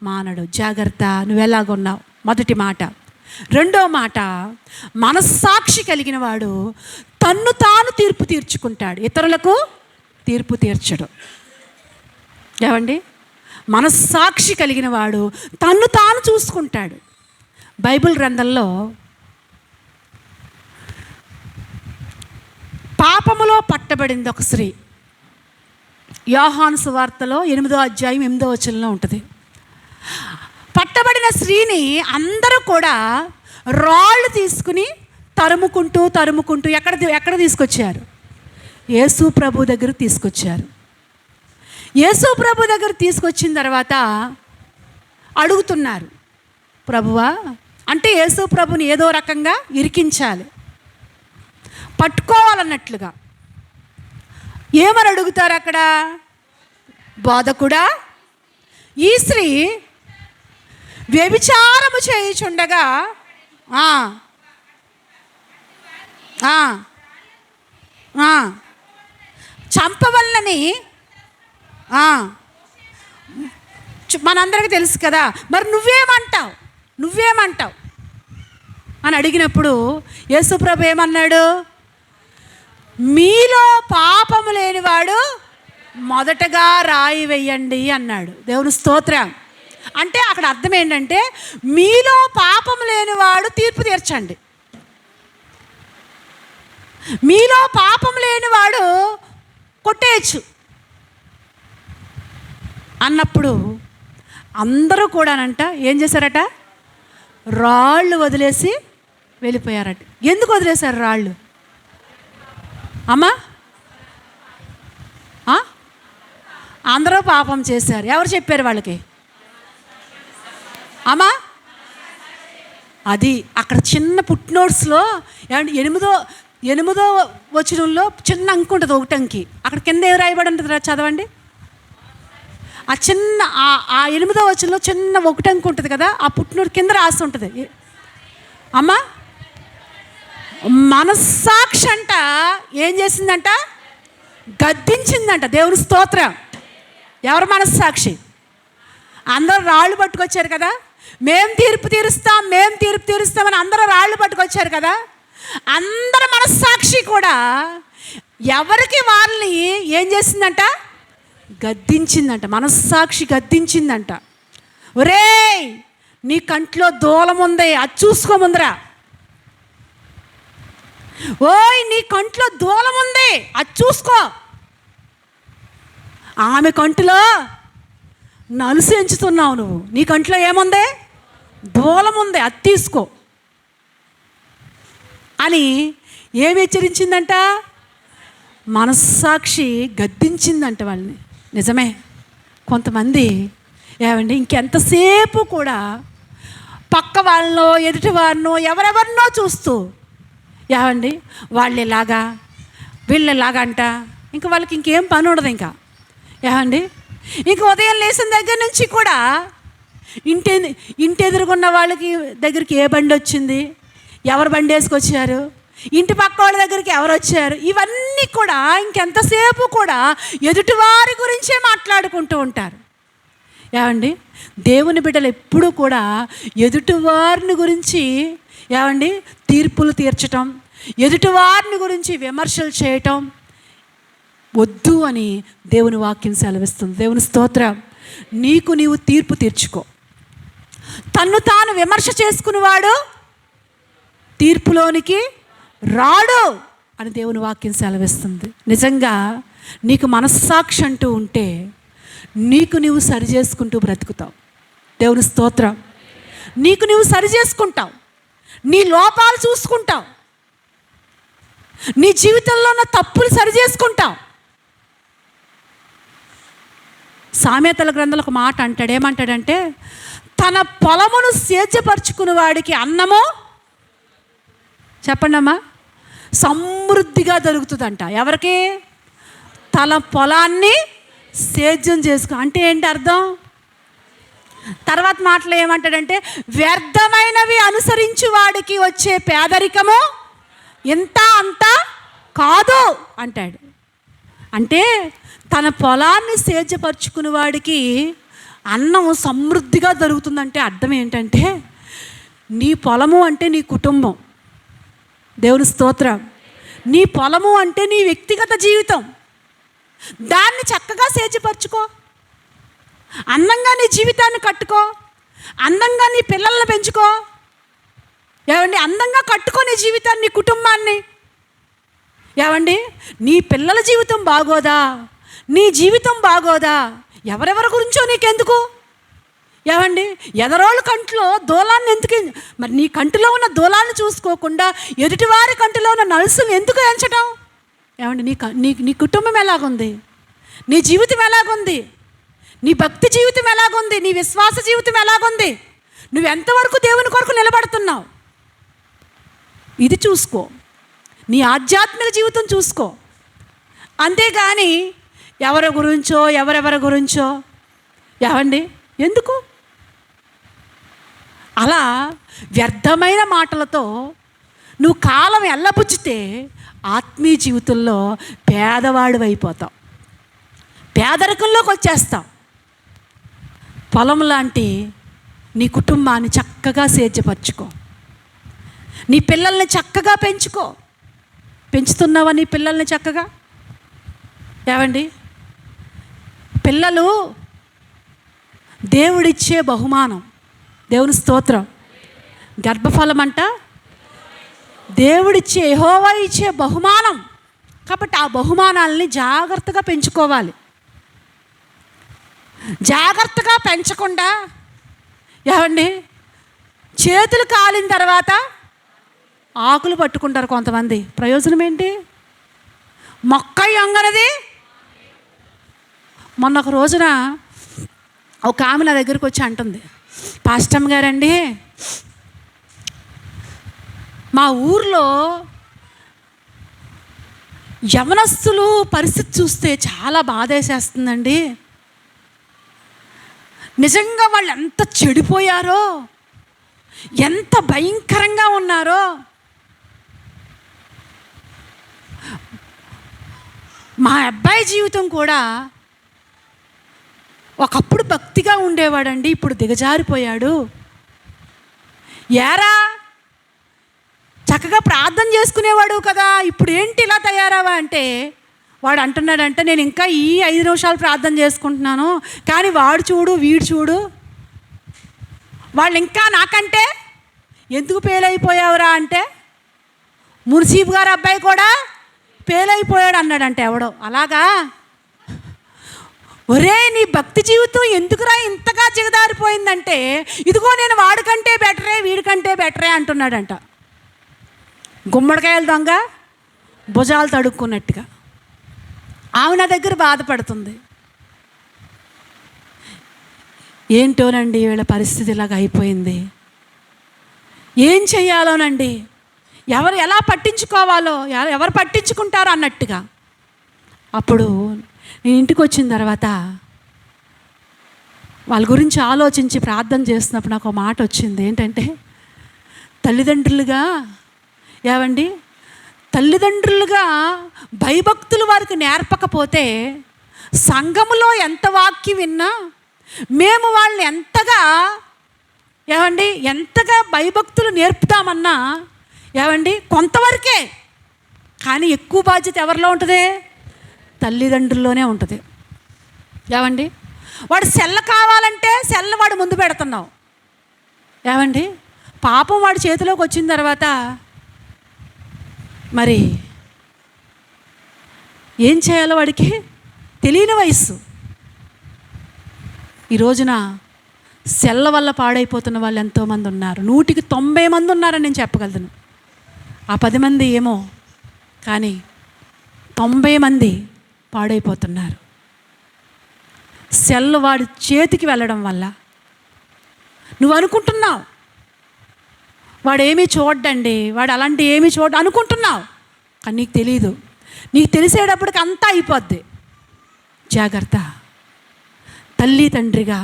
మానడు. జాగ్రత్త, నువ్వు ఎలాగున్నావు? మొదటి మాట. రెండో మాట, మనస్సాక్షి కలిగిన వాడు తన్ను తాను తీర్పు తీర్చుకుంటాడు, ఇతరులకు తీర్పు తీర్చడు. ఏమండి? మనస్సాక్షి కలిగిన వాడు తన్ను తాను చూసుకుంటాడు. బైబిల్ గ్రంథంలో పాపములో పట్టబడింది ఒక స్త్రీ. యోహాను సువార్తలో 8వ అధ్యాయం 8వ వచనంలో ఉంటుంది. పట్టబడిన స్త్రీని అందరూ కూడా రాళ్ళు తీసుకుని తరుముకుంటూ ఎక్కడ తీసుకొచ్చారు? యేసు ప్రభు దగ్గర తీసుకొచ్చారు. యేసు ప్రభు దగ్గర తీసుకొచ్చిన తర్వాత అడుగుతున్నారు, ప్రభువా, అంటే యేసు ప్రభుని ఏదో రకంగా ఇరికించాలి, పట్టుకోవాలన్నట్లుగా. ఏమని అడుగుతారు అక్కడ? బోధకుడా, ఈ స్త్రీ వ్యభిచారము చేయుచుండగా చంపవల్లని మనందరికీ తెలుసు కదా. మరి నువ్వేమంటావు అని అడిగినప్పుడు యేసుప్రభు ఏమన్నాడు? మీలో పాపము లేనివాడు మొదటగా రాయి వెయ్యండి అన్నాడు. దేవుని స్తోత్రం. అంటే అక్కడ అర్థం ఏంటంటే, మీలో పాపము లేనివాడు తీర్పు తీర్చండి. మీలో పాపం లేనివాడు కొట్టేయచ్చు అన్నప్పుడు అందరూ కూడానంట ఏం చేశారట? రాళ్ళు వదిలేసి వెళ్ళిపోయారట. ఎందుకు వదిలేశారు రాళ్ళు? అమ్మా, అందరూ పాపం చేశారు. ఎవరు చెప్పారు వాళ్ళకి? అమ్మా, అది అక్కడ చిన్న పుట్ నోట్స్లో ఏమంటే 8వ వచనంలో చిన్న అంకు ఉంటుంది, ఒకటి అంకి. అక్కడ కింద ఏం రాయబడి ఉంటుంది? చదవండి. ఆ చిన్న 8వ వచనంలో చిన్న ఒకటి అంకు ఉంటుంది కదా, ఆ పుట్ నోట్ కింద రాసి ఉంటుంది. అమ్మా, మనస్సాక్షి అంట ఏం చేసిందంట? గద్దించిందంట. దేవుని స్తోత్రం. ఎవరు మనస్సాక్షి? అందరూ రాళ్ళు పట్టుకొచ్చారు కదా, మేము తీర్పు తీరుస్తామని అందరూ రాళ్ళు పట్టుకొచ్చారు కదా. అందరి మనస్సాక్షి కూడా ఎవరికి వాళ్ళని ఏం చేసిందంట? గద్దించిందంట. మనస్సాక్షి గద్దించిందంట. ఒరేయ్, నీ కంట్లో దూలం ఉంది, అది చూసుకోముందరా. ఓయ్, నీ కంట్లో దూలం ఉంది, అది చూసుకో. ఆమె కంటిలో నలుసు ఎంచుతున్నావు నువ్వు. నీ కంట్లో ఏముంది? దూలం ఉంది, అది తీసుకో అని ఏమి హెచ్చరించిందంట? మనస్సాక్షి గద్దించిందంట వాళ్ళని. నిజమే, కొంతమంది ఏమండి ఇంకెంతసేపు కూడా పక్క వాళ్ళనో ఎదుటి వారినో ఎవరెవరినో చూస్తూ ఏమండి వాళ్ళు ఇలాగా వీళ్ళలాగా అంట, ఇంకా వాళ్ళకి ఇంకేం పని ఉండదు. ఇంకా ఏమండి ఇంక ఉదయం లేచిన దగ్గర నుంచి కూడా ఇంటి ఎదురుగున్న వాళ్ళకి దగ్గరికి ఏ బండి వచ్చింది, ఎవరు బండి వేసుకొచ్చారు, ఇంటి పక్క వాళ్ళ దగ్గరికి ఎవరు వచ్చారు, ఇవన్నీ కూడా ఇంకెంతసేపు కూడా ఎదుటివారి గురించే మాట్లాడుకుంటూ ఉంటారు. ఏమండి దేవుని బిడ్డలు ఎప్పుడూ కూడా ఎదుటివారిని గురించి ఏమండి తీర్పులు తీర్చటం, ఎదుటివారిని గురించి విమర్శలు చేయటం వద్దు అని దేవుని వాక్యం సెలవిస్తుంది. దేవుని స్తోత్రం. నీకు నీవు తీర్పు తీర్చుకో. తన్ను తాను విమర్శ చేసుకునేవాడు తీర్పులోనికి రాడు అని దేవుని వాక్యం సెలవిస్తుంది. నిజంగా నీకు మనస్సాక్షి అంటూ ఉంటే నీకు నీవు సరి చేసుకుంటూ బ్రతుకుతావు. దేవుని స్తోత్రం. నీకు నీవు సరి చేసుకుంటావు, నీ లోపాలు చూసుకుంటావు, నీ జీవితంలో ఉన్న తప్పులు సరి చేసుకుంటావు. సామెతల గ్రంథంలో ఒక మాట అంటాడు. ఏమంటాడంటే, తన పొలమును సేద్యపరుచుకునే వాడికి అన్నము చెప్పండి అమ్మా సమృద్ధిగా దొరుకుతుందంట. ఎవరికి? తన పొలాన్ని సేద్యం చేసుకో. అంటే ఏంటి అర్థం? తర్వాత మాటలు ఏమంటాడంటే, వ్యర్థమైనవి అనుసరించు వాడికి వచ్చే పేదరికము ఇంత అంత కాదు అంటాడు. అంటే తన పొలాన్ని సేద్యపరుచుకునే వాడికి అన్నం సమృద్ధిగా దొరుకుతుందంటే అర్థం ఏంటంటే, నీ పొలము అంటే నీ కుటుంబం. దేవుని స్తోత్రం. నీ పొలము అంటే నీ వ్యక్తిగత జీవితం. దాన్ని చక్కగా సేద్యపరచుకో, అందంగా నీ జీవితాన్ని కట్టుకో, అందంగా నీ పిల్లల్ని పెంచుకో. ఏమండి, అందంగా కట్టుకో నీ జీవితాన్ని, నీ కుటుంబాన్ని. ఏమండి, నీ పిల్లల జీవితం బాగోదా, నీ జీవితం బాగోదా, ఎవరెవరి గురించో నీకెందుకు? ఏమండి, ఎదరోళ్ళ కంట్లో దూలాన్ని ఎందుకు? మరి నీ కంటిలో ఉన్న దూలాన్ని చూసుకోకుండా ఎదుటివారి కంటిలో ఉన్న నలుసులు ఎందుకు ఎంచడం? ఏమండి, నీ కుటుంబం ఎలాగుంది, నీ జీవితం ఎలాగుంది, నీ భక్తి జీవితం ఎలాగుంది, నీ విశ్వాస జీవితం ఎలాగుంది, నువ్వు ఎంతవరకు దేవుని కొరకు నిలబడుతున్నావు, ఇది చూసుకో. నీ ఆధ్యాత్మిక జీవితం చూసుకో. అంతేగాని ఎవరెవరి గురించో ఏమండి ఎందుకు అలా వ్యర్థమైన మాటలతో నువ్వు కాలం ఎల్లబుచ్చితే ఆత్మీయ జీవితంలో పేదవాడు అయిపోతావు, పేదరికంలోకి వచ్చేస్తావు. పొలం లాంటి నీ కుటుంబాన్ని చక్కగా సేద్యపరచుకో, నీ పిల్లల్ని చక్కగా పెంచుకో. పెంచుతున్నావా నీ పిల్లల్ని చక్కగా? ఏమండి, పిల్లలు దేవుడిచ్చే బహుమానం. దేవుని స్తోత్రం. గర్భఫలం అంట దేవుడిచ్చే, యెహోవా ఇచ్చే బహుమానం. కాబట్టి ఆ బహుమానాలని జాగ్రత్తగా పెంచుకోవాలి. జాగ్రత్తగా పెంచకుండా ఏమండి, చేతులు కాలిన తర్వాత ఆకులు పట్టుకుంటారు కొంతమంది. ప్రయోజనం ఏంటి? మొక్క యొంగనది. మొన్న ఒక రోజున ఒక ఆమె నా దగ్గరికి వచ్చి అంటుంది, పాస్టమ్ గారండి, మా ఊర్లో యవనస్తులు పరిస్థితి చూస్తే చాలా బాధేసేస్తుందండి. నిజంగా వాళ్ళు ఎంత చెడిపోయారో, ఎంత భయంకరంగా ఉన్నారో. మా అబ్బాయి జీవితం కూడా ఒకప్పుడు భక్తిగా ఉండేవాడండి, ఇప్పుడు దిగజారిపోయాడు. ఏరా, చక్కగా ప్రార్థన చేసుకునేవాడు కదా, ఇప్పుడు ఏంటి ఇలా తయారావా అంటే వాడు అంటున్నాడంటే, నేను ఇంకా ఈ 5 నిమిషాలు ప్రార్థన చేసుకుంటున్నాను, కానీ వాడు చూడు వీడు చూడు, వాళ్ళు ఇంకా నాకంటే ఎందుకు ఫెయిల్ అంటే మున్సీబ్ గారు అబ్బాయి కూడా ఫెయిల్ అయిపోయాడు అన్నాడంటే. ఎవడో అలాగా, ఒరే నీ భక్తి జీవితం ఎందుకురా ఇంతగా జిగదారిపోయిందంటే, ఇదిగో నేను వాడికంటే బెటరే వీడికంటే బెటరే అంటున్నాడంట. గుమ్మడికాయలు దొంగ భుజాలు తడుక్కున్నట్టుగా. ఆమె నా దగ్గర బాధపడుతుంది. ఏంటోనండి వీళ్ళ పరిస్థితి ఇలాగ అయిపోయింది, ఏం చెయ్యాలోనండి, ఎవరు ఎలా పట్టించుకోవాలో, ఎవరు పట్టించుకుంటారో అన్నట్టుగా. అప్పుడు నేను ఇంటికి వచ్చిన తర్వాత వాళ్ళ గురించి ఆలోచించి ప్రార్థన చేస్తున్నప్పుడు నాకు ఒక మాట వచ్చింది. ఏంటంటే, తల్లిదండ్రులుగా ఏవండి, తల్లిదండ్రులుగా భయభక్తులు వారికి నేర్పకపోతే సంఘములో ఎంత వాక్యం విన్నా మేము వాళ్ళని ఎంతగా భయభక్తులు నేర్పుతామన్నా ఏవండి కొంతవరకే. కానీ ఎక్కువ బాధ్యత ఎవరిలో ఉంటుంది? తల్లిదండ్రుల్లోనే ఉంటుంది. ఏవండి, వాడు సెల్ల కావాలంటే సెల్ల వాడు ముందు పెడుతున్నావు. ఏవండి, పాపం వాడి చేతిలోకి వచ్చిన తర్వాత మరి ఏం చేయాలో వాడికి తెలియని వయస్సు. ఈ రోజున సెల్ల వల్ల పాడైపోతున్న వాళ్ళు ఎంతోమంది ఉన్నారు. 100కి 90 మంది ఉన్నారని నేను చెప్పగలను. ఆ 10 మంది ఏమో, కానీ 90 మంది పాడైపోతున్నారు. సెల్ వాడి చేతికి వెళ్ళడం వల్ల. నువ్వు అనుకుంటున్నావు వాడేమీ చూడ్డండి, వాడు అలాంటి ఏమీ అనుకుంటున్నావు, కానీ నీకు తెలీదు. నీకు తెలిసేటప్పటికి అంతా అయిపోద్ది. జాగ్రత్త. తల్లి తండ్రిగా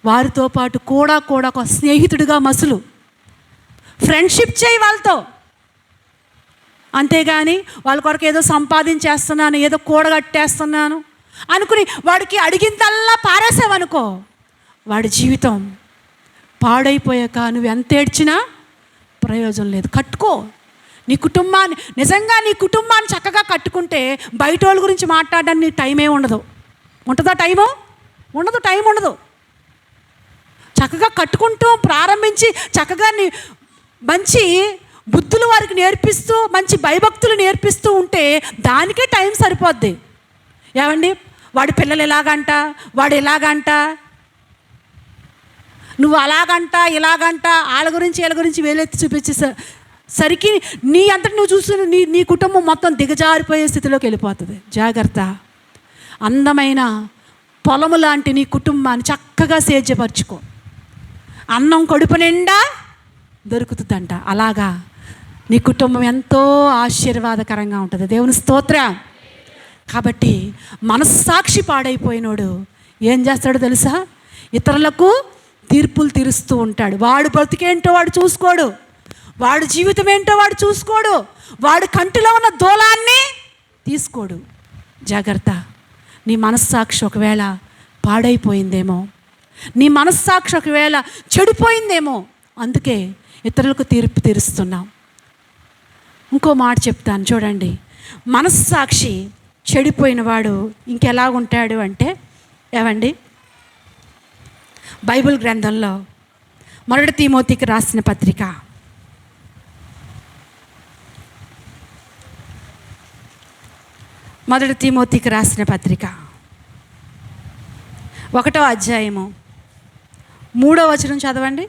వారితో పాటు కూడా ఒక స్నేహితుడిగా మసులు, ఫ్రెండ్షిప్ చేయి వాళ్ళతో. అంతేగాని వాళ్ళ కొరకు ఏదో సంపాదించేస్తున్నాను, ఏదో కూడగట్టేస్తున్నాను అనుకుని వాడికి అడిగిందల్లా పారేసావనుకో, వాడి జీవితం పాడైపోయాక నువ్వు ఎంత ఏడ్చినా ప్రయోజనం లేదు. కట్టుకో నీ కుటుంబాన్ని. నిజంగా నీ కుటుంబాన్ని చక్కగా కట్టుకుంటే బయట వాళ్ళ గురించి మాట్లాడడానికి నీ టైమే ఉండదు. ఉంటుందా టైము? ఉండదు, టైం ఉండదు. చక్కగా కట్టుకుంటూ ప్రారంభించి చక్కగా నీ మంచి బుద్ధులు వారికి నేర్పిస్తూ మంచి భయభక్తులు నేర్పిస్తూ ఉంటే దానికే టైం సరిపోద్ది. ఏమండి, వాడి పిల్లలు ఎలాగంట, వాడు ఎలాగంట, నువ్వు అలాగంట ఇలాగంట, వాళ్ళ గురించి వీళ్ళ గురించి వేలెత్తి చూపించేసరికి నీ అంతటి నువ్వు చూస్తున్న నీ కుటుంబం మొత్తం దిగజారిపోయే స్థితిలోకి వెళ్ళిపోతుంది. జాగ్రత్త. అందమైన పొలము లాంటి నీ కుటుంబాన్ని చక్కగా సేద్యపరచుకో. అన్నం కడుపు నిండా దొరుకుతుందంట. అలాగా నీ కుటుంబం ఎంతో ఆశీర్వాదకరంగా ఉంటుంది. దేవుని స్తోత్రం. కాబట్టి మనస్సాక్షి పాడైపోయినోడు ఏం చేస్తాడో తెలుసా? ఇతరులకు తీర్పులు తీరుస్తూ ఉంటాడు. వాడు బ్రతికేంటో వాడు చూసుకోడు, వాడు జీవితం ఏంటో వాడు చూసుకోడు, వాడు కంటిలో ఉన్న దూలాన్ని తీసుకోడు. జాగ్రత్త. నీ మనస్సాక్షి ఒకవేళ పాడైపోయిందేమో, నీ మనస్సాక్షి ఒకవేళ చెడిపోయిందేమో, అందుకే ఇతరులకు తీర్పు తీరుస్తున్నాం. ఇంకో మాట చెప్తాను చూడండి. మనస్సాక్షి చెడిపోయిన వాడు ఇంకెలాగుంటాడు అంటే, ఏమండి, బైబిల్ గ్రంథంలో 1 తిమోతికి రాసిన పత్రిక 1 తిమోతికి రాసిన పత్రిక 1వ అధ్యాయము 3వ వచనం చదవండి.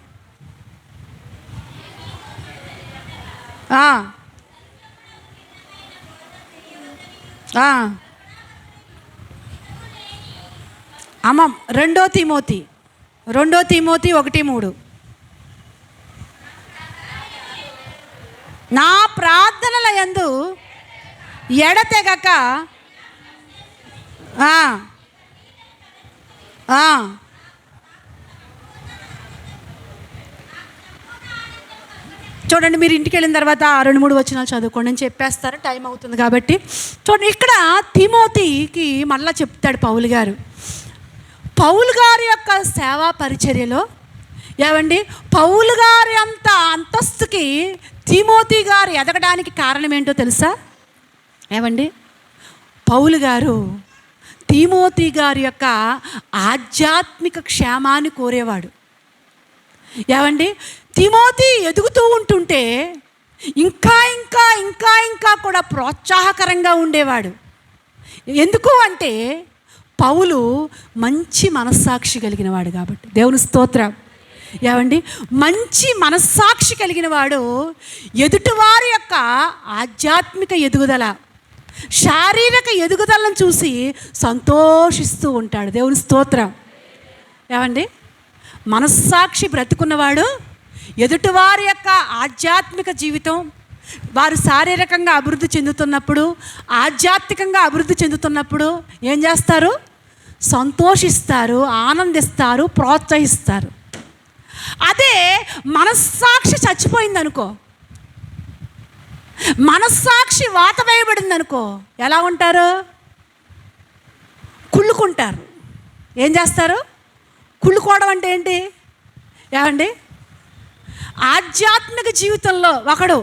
అమ్మ 2 తిమోతి 1:3. నా ప్రార్థనల యందు ఎడతెగక చూడండి. మీరు ఇంటికి వెళ్ళిన తర్వాత 2-3 వచనాలు చదువుకోండి. నేను చెప్పేస్తాను, టైం అవుతుంది కాబట్టి. చూడండి, ఇక్కడ తిమోతికి మళ్ళా చెప్తాడు పౌలు గారు. పౌలు గారి యొక్క సేవా పరిచర్యలో ఏమండి, పౌలు గారి అంత అంతస్తుకి తిమోతి గారు ఎదగడానికి కారణం ఏంటో తెలుసా? ఏమండి, పౌలు గారు తిమోతి గారి యొక్క ఆధ్యాత్మిక క్షేమాన్ని కోరేవాడు. ఏమండి, తిమోతి ఎదుగుతూ ఉంటుంటే ఇంకా ఇంకా ఇంకా ఇంకా కూడా ప్రోత్సాహకరంగా ఉండేవాడు. ఎందుకు అంటే పౌలు మంచి మనస్సాక్షి కలిగిన వాడు కాబట్టి. దేవుని స్తోత్రం. ఏమండి, మంచి మనస్సాక్షి కలిగిన వాడు ఎదుటివారి యొక్క ఆధ్యాత్మిక ఎదుగుదల, శారీరక ఎదుగుదలను చూసి సంతోషిస్తూ ఉంటాడు. దేవుని స్తోత్రం. ఏమండి, మనస్సాక్షి బ్రతుకున్నవాడు ఎదుటివారి యొక్క ఆధ్యాత్మిక జీవితం, వారు శారీరకంగా అభివృద్ధి చెందుతున్నప్పుడు, ఆధ్యాత్మికంగా అభివృద్ధి చెందుతున్నప్పుడు ఏం చేస్తారు? సంతోషిస్తారు, ఆనందిస్తారు, ప్రోత్సహిస్తారు. అదే మనస్సాక్షి చచ్చిపోయిందనుకో, మనస్సాక్షి వాత వేయబడిందనుకో, ఎలా ఉంటారు? కుళ్ళుకుంటారు. ఏం చేస్తారు? కుళ్ళుకోవడం అంటే ఏంటి? ఏమండి, ఆధ్యాత్మిక జీవితంలో ఒకడు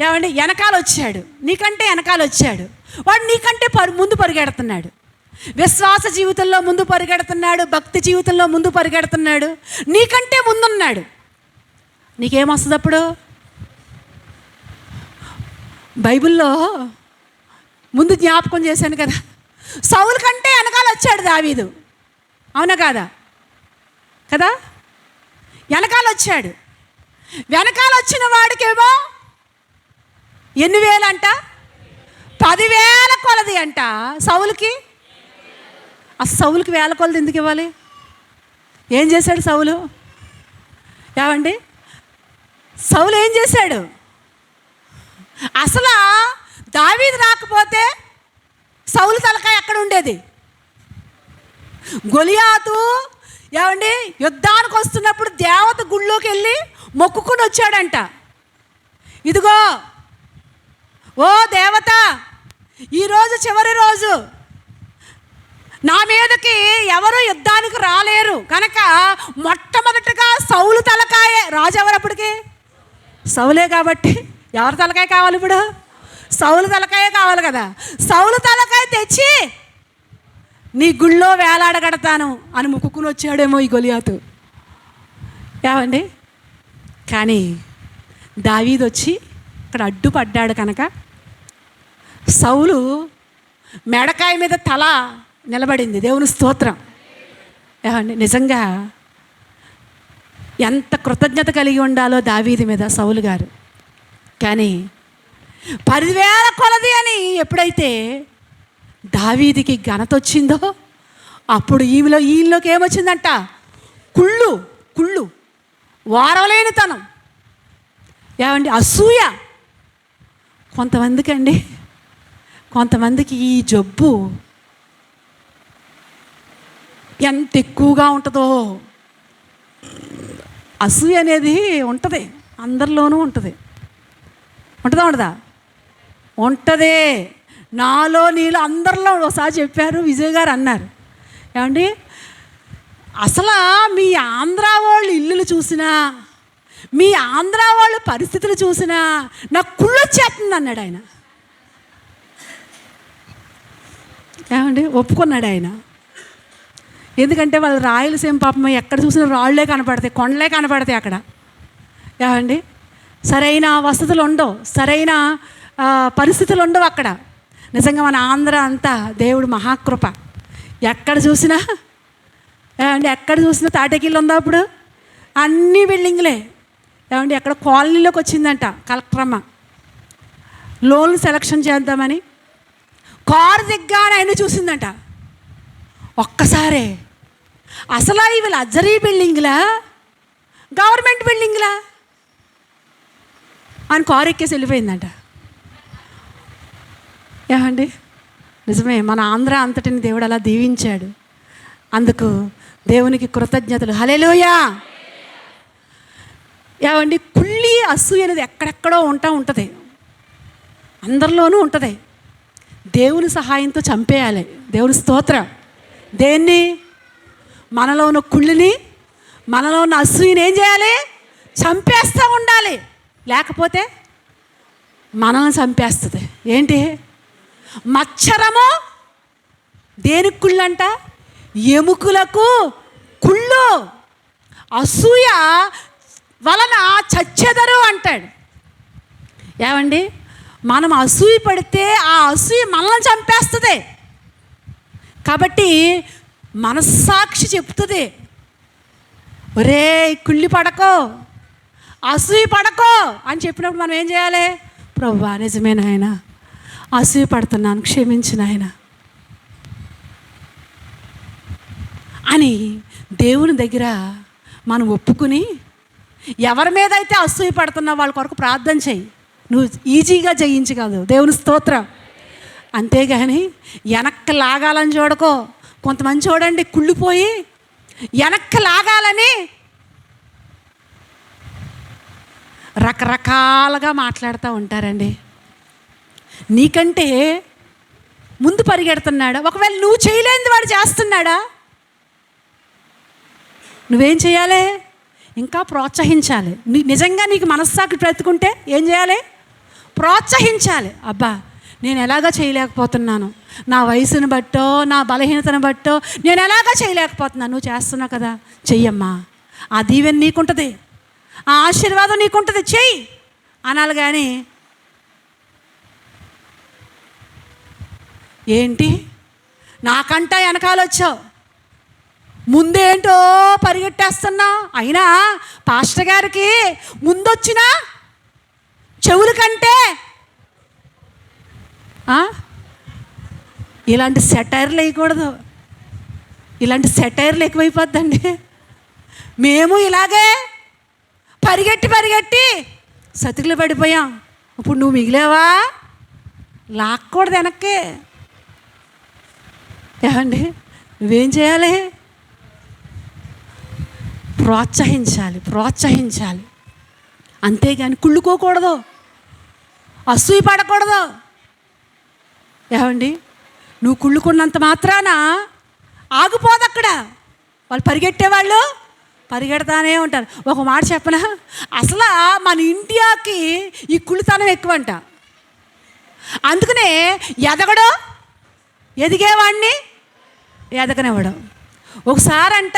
ఏమండి వెనకాల వచ్చాడు, నీకంటే వెనకాల వచ్చాడు, వాడు నీకంటే ముందు పరిగెడుతున్నాడు. విశ్వాస జీవితంలో ముందు పరిగెడుతున్నాడు, భక్తి జీవితంలో ముందు పరిగెడుతున్నాడు, నీకంటే ముందున్నాడు. నీకేమొస్తుంది అప్పుడు? బైబిల్లో ముందు జ్ఞాపకం చేశాను కదా, సౌలు కంటే వెనకాల వచ్చాడు దావీదు. అవునా కాదా? కదా, వెనకాల వచ్చాడు. వెనకాల వచ్చిన వాడికేమో ఎన్ని వేలు అంట? 10,000 కొలది అంట. సౌలుకి అసలు సౌలుకి 1,000 కొలది ఎందుకు ఇవ్వాలి? ఏం చేశాడు సౌలు? ఏమండి, సౌలు ఏం చేశాడు? అసలు దావీదు రాకపోతే సౌలు తలకాయ ఎక్కడ ఉండేది? గొలియాతు ఏమండి యుద్ధానికి వస్తున్నప్పుడు దేవత గుళ్ళోకి వెళ్ళి మొక్కుకుని వచ్చాడంట. ఇదిగో ఓ దేవత, ఈరోజు చివరి రోజు, నా మీదకి ఎవరు యుద్ధానికి రాలేరు కనుక మొట్టమొదటిగా సౌలు తలకాయే. రాజు ఎవరప్పటికి? సౌలే. కాబట్టి ఎవరి తలకాయ కావాలి ఇప్పుడు? సౌలు తలకాయ కావాలి కదా. సౌలు తలకాయ తెచ్చి నీ గుళ్ళో వేలాడగడతాను అని ముక్కుకుని వచ్చాడేమో ఈ గొలియాతు. ఏమండి? కానీ దావీదు వచ్చి ఇక్కడ అడ్డుపడ్డాడు కనుక సౌలు మెడకాయ మీద తల నిలబడింది. దేవుని స్తోత్రం. ఏమండి? నిజంగా ఎంత కృతజ్ఞత కలిగి ఉండాలో దావీదు మీద సౌలు గారు. కానీ 10,000 కొలది అని ఎప్పుడైతే దావీదికి ఘనత వచ్చిందో అప్పుడు ఈయనలోకి ఏమొచ్చిందంట? కుళ్ళు, వారలేనితనం, ఏమండి, అసూయ. కొంతమందికి ఈ జబ్బు ఎంత ఎక్కువగా ఉంటుందో. అసూయ అనేది ఉంటుంది, అందరిలోనూ ఉంటుంది. ఉంటుందా? ఉంటుంది. నాలో నీలో అందరిలో. ఒకసారి చెప్పారు, విజయ్ గారు అన్నారు, ఏమండి, అసలు మీ ఆంధ్ర వాళ్ళు ఇల్లులు చూసినా, మీ ఆంధ్ర వాళ్ళు పరిస్థితులు చూసినా నాకు కుళ్ళు వచ్చేస్తుంది అన్నాడు ఆయన. ఏమండి? ఒప్పుకున్నాడు ఆయన. ఎందుకంటే వాళ్ళు రాయలసీమ పాపం ఎక్కడ చూసినా రాళ్లే కనపడతాయి, కొండలే కనపడతాయి అక్కడ. ఏమండి? సరైన వసతులు ఉండవు, సరైన పరిస్థితులు ఉండవు అక్కడ. నిజంగా మన ఆంధ్ర అంతా దేవుడు మహాకృప. ఎక్కడ చూసినా ఏమండి, ఎక్కడ చూసినా తాటకిల్లు ఉందా అప్పుడు? అన్నీ బిల్డింగ్లే. ఏమండి? ఎక్కడ కాలనీలోకి వచ్చిందంట కలెక్టరమ్మ, లోన్లు సెలక్షన్ చేద్దామని కారు దిగ్గానే ఆయన చూసిందంట. ఒక్కసారే అసలు ఇవి లగ్జరీ బిల్డింగ్లా, గవర్నమెంట్ బిల్డింగ్లా అని కారు ఎక్కేసి వెళ్ళిపోయిందంట. ఏమండి? నిజమే, మన ఆంధ్ర అంతటిని దేవుడు అలా దీవించాడు. అందుకు దేవునికి కృతజ్ఞతలు. హల్లెలూయా. ఏమండి? కుళ్ళి అసూయ అనేది ఎక్కడెక్కడో ఉంటుంది, అందరిలోనూ ఉంటుంది. దేవుని సహాయంతో చంపేయాలి. దేవుని స్తోత్రం. దేన్ని? మనలో ఉన్న కుళ్ళిని, మనలో ఉన్న అసూయని ఏం చేయాలి? చంపేస్తూ ఉండాలి. లేకపోతే మనల్ని చంపేస్తుంది. ఏంటి? మచ్చరము దేనికి కుళ్ళంట? ఎముకలకు కుళ్ళు. అసూయ వలన చచ్చెదరు అంటాడు. ఏమండి? మనం అసూయ పడితే ఆ అసూయ మనల్ని చంపేస్తుంది. కాబట్టి మనస్సాక్షి చెప్తుంది, ఒరే కుళ్ళి పడకో, అసూయ పడకో అని చెప్పినప్పుడు మనం ఏం చేయాలి? ప్రభువా నిజమే నాయన, అసూయ పడుతున్నాను, క్షమించు నాయన అని దేవుని దగ్గర మనం ఒప్పుకుని, ఎవరి మీద అయితే అసూయ పడుతున్నా వాళ్ళ కొరకు ప్రార్థన చెయ్యి. నువ్వు ఈజీగా జయించగలదు. దేవుని స్తోత్రం. అంతేగాని వెనక్కి లాగాలని చూడకో. కొంతమంది చూడండి, కుళ్ళిపోయి వెనక్కి లాగాలని రకరకాలుగా మాట్లాడుతూ ఉంటారండి. నీకంటే ముందు పరిగెడుతున్నాడా? ఒకవేళ నువ్వు చేయలేనిది వాడు చేస్తున్నాడా? నువ్వేం చేయాలి? ఇంకా ప్రోత్సహించాలి. నిజంగా నీకు మనస్సాక్షి బ్రతుకుంటే ఏం చేయాలి? ప్రోత్సహించాలి. అబ్బా నేను ఎలాగ చేయలేకపోతున్నాను, నా వయసును బట్టో నా బలహీనతను బట్టో నేను ఎలాగ చేయలేకపోతున్నాను, నువ్వు చేస్తున్నావు కదా, చెయ్యమ్మా, ఆ దీవెన నీకుంటుంది, ఆ ఆశీర్వాదం నీకుంటుంది, చెయ్యి అనాలి. కానీ ఏంటి నాకంట వెనకాల వచ్చావు, ముందేంటో పరిగెట్టేస్తున్నావు, అయినా పాస్టర్ గారికి ముందొచ్చిన చెవుల కంటే ఇలాంటి సెటైర్లు వేయకూడదు. ఇలాంటి సెటైర్లు ఎక్కువైపోద్దండి. మేము ఇలాగే పరిగెట్టి సతికిలు పడిపోయాం. ఇప్పుడు నువ్వు మిగిలేవా? లాక్కూడదు వెనక్కి. ఏమండి? నువ్వేం చేయాలి? ప్రోత్సహించాలి. అంతేగాని కుళ్ళుకోకూడదు. అసూయ పడకూడదు. ఏమండి, నువ్వు కుళ్ళుకున్నంత మాత్రాన ఆగిపోదు అక్కడ. వాళ్ళు పరిగెట్టేవాళ్ళు పరిగెడతానే ఉంటారు. ఒక మాట చెప్పనా, అసలు మన ఇండియాకి ఈ కుళ్ళుతనం ఎక్కువంట. అందుకనే ఎదిగేవాడిని ఎదగనివ్వడం. ఒకసారి అంట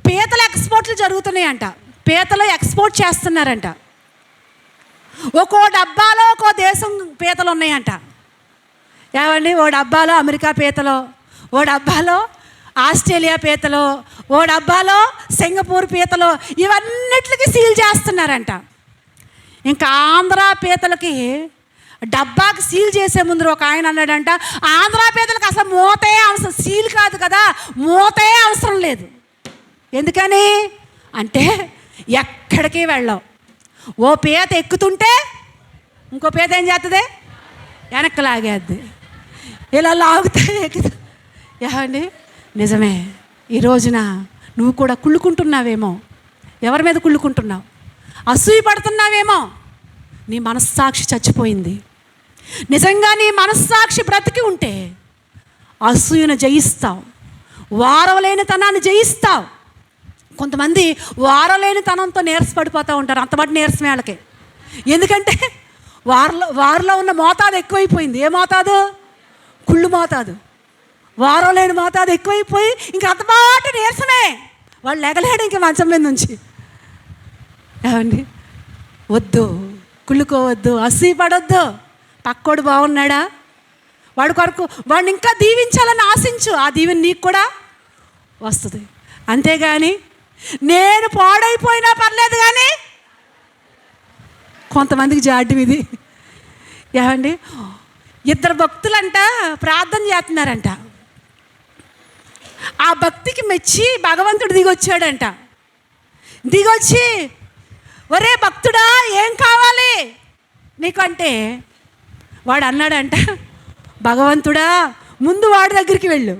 పీతల ఎక్స్పోర్ట్లు జరుగుతున్నాయంట. పీతలు ఎక్స్పోర్ట్ చేస్తున్నారంట. ఒక్కో డబ్బాలో ఒక్కో దేశం పీతలు ఉన్నాయంట. ఏమండి, ఓ డబ్బాలో అమెరికా పీతలు, ఓ డబ్బాలో ఆస్ట్రేలియా పీతలు, ఓ డబ్బాలో సింగపూర్ పీతలు, ఇవన్నిటికి సీల్ చేస్తున్నారంట. ఇంకా ఆంధ్ర పీతలకి డబ్బాకి సీల్ చేసే ముందు ఒక ఆయన అన్నాడంట, ఆంధ్ర పీతలకి అసలు మూతే అవసరం, సీల్ కాదు కదా, మూతే అవసరం లేదు. ఎందుకని అంటే ఎక్కడికి వెళ్ళావు. ఓ పీత ఎక్కుతుంటే ఇంకో పీత ఏం చేస్తుంది, వెనక్కి లాగేద్ది. ఇలా లాగితే ఎక్కుతుంది. ఏమండి, నిజమే. ఈ రోజున నువ్వు కూడా కుళ్ళుకుంటున్నావేమో. ఎవరి మీద కుళ్ళుకుంటున్నావు? అసూయ పడుతున్నావేమో. నీ మనస్సాక్షి చచ్చిపోయింది. నిజంగా నీ మనస్సాక్షి బ్రతికి ఉంటే అసూయను జయిస్తావు, వారవలేనితనాన్ని జయిస్తావు. కొంతమంది వారలేనితనంతో నీరసపడిపోతూ ఉంటారు. అంతమటి నీరసమే వాళ్ళకి. ఎందుకంటే వారిలో ఉన్న మోతాదు ఎక్కువైపోయింది. ఏ మోతాదు? కుళ్ళు మోతాదు. వారం లేని మోతాదు ఎక్కువైపోయి ఇంకా అంతపాటు నీరసమే. వాళ్ళు లెగలేడు ఇంక మంచం మీద నుంచి. ఏమండి, వద్దు, కుళ్ళుకోవద్దు, అసూయ పడొద్దు. పక్కోడు బాగున్నాడా, వాడి కొరకు వాడిని ఇంకా దీవించాలని ఆశించు. ఆ దీవెన నీకు కూడా వస్తుంది. అంతేగాని నేను పాడైపోయినా పర్లేదు కానీ, కొంతమందికి జాడ్యం ఇది. ఏమండి, ఇద్దరు భక్తులంట ప్రార్థన చేస్తున్నారంట. ఆ భక్తికి మెచ్చి భగవంతుడు దిగొచ్చాడంట. దిగొచ్చి, ఒరే భక్తుడా, ఏం కావాలి నీకు అంటే, వాడు అన్నాడంట, భగవంతుడా ముందు వాడి దగ్గరికి వెళ్ళు,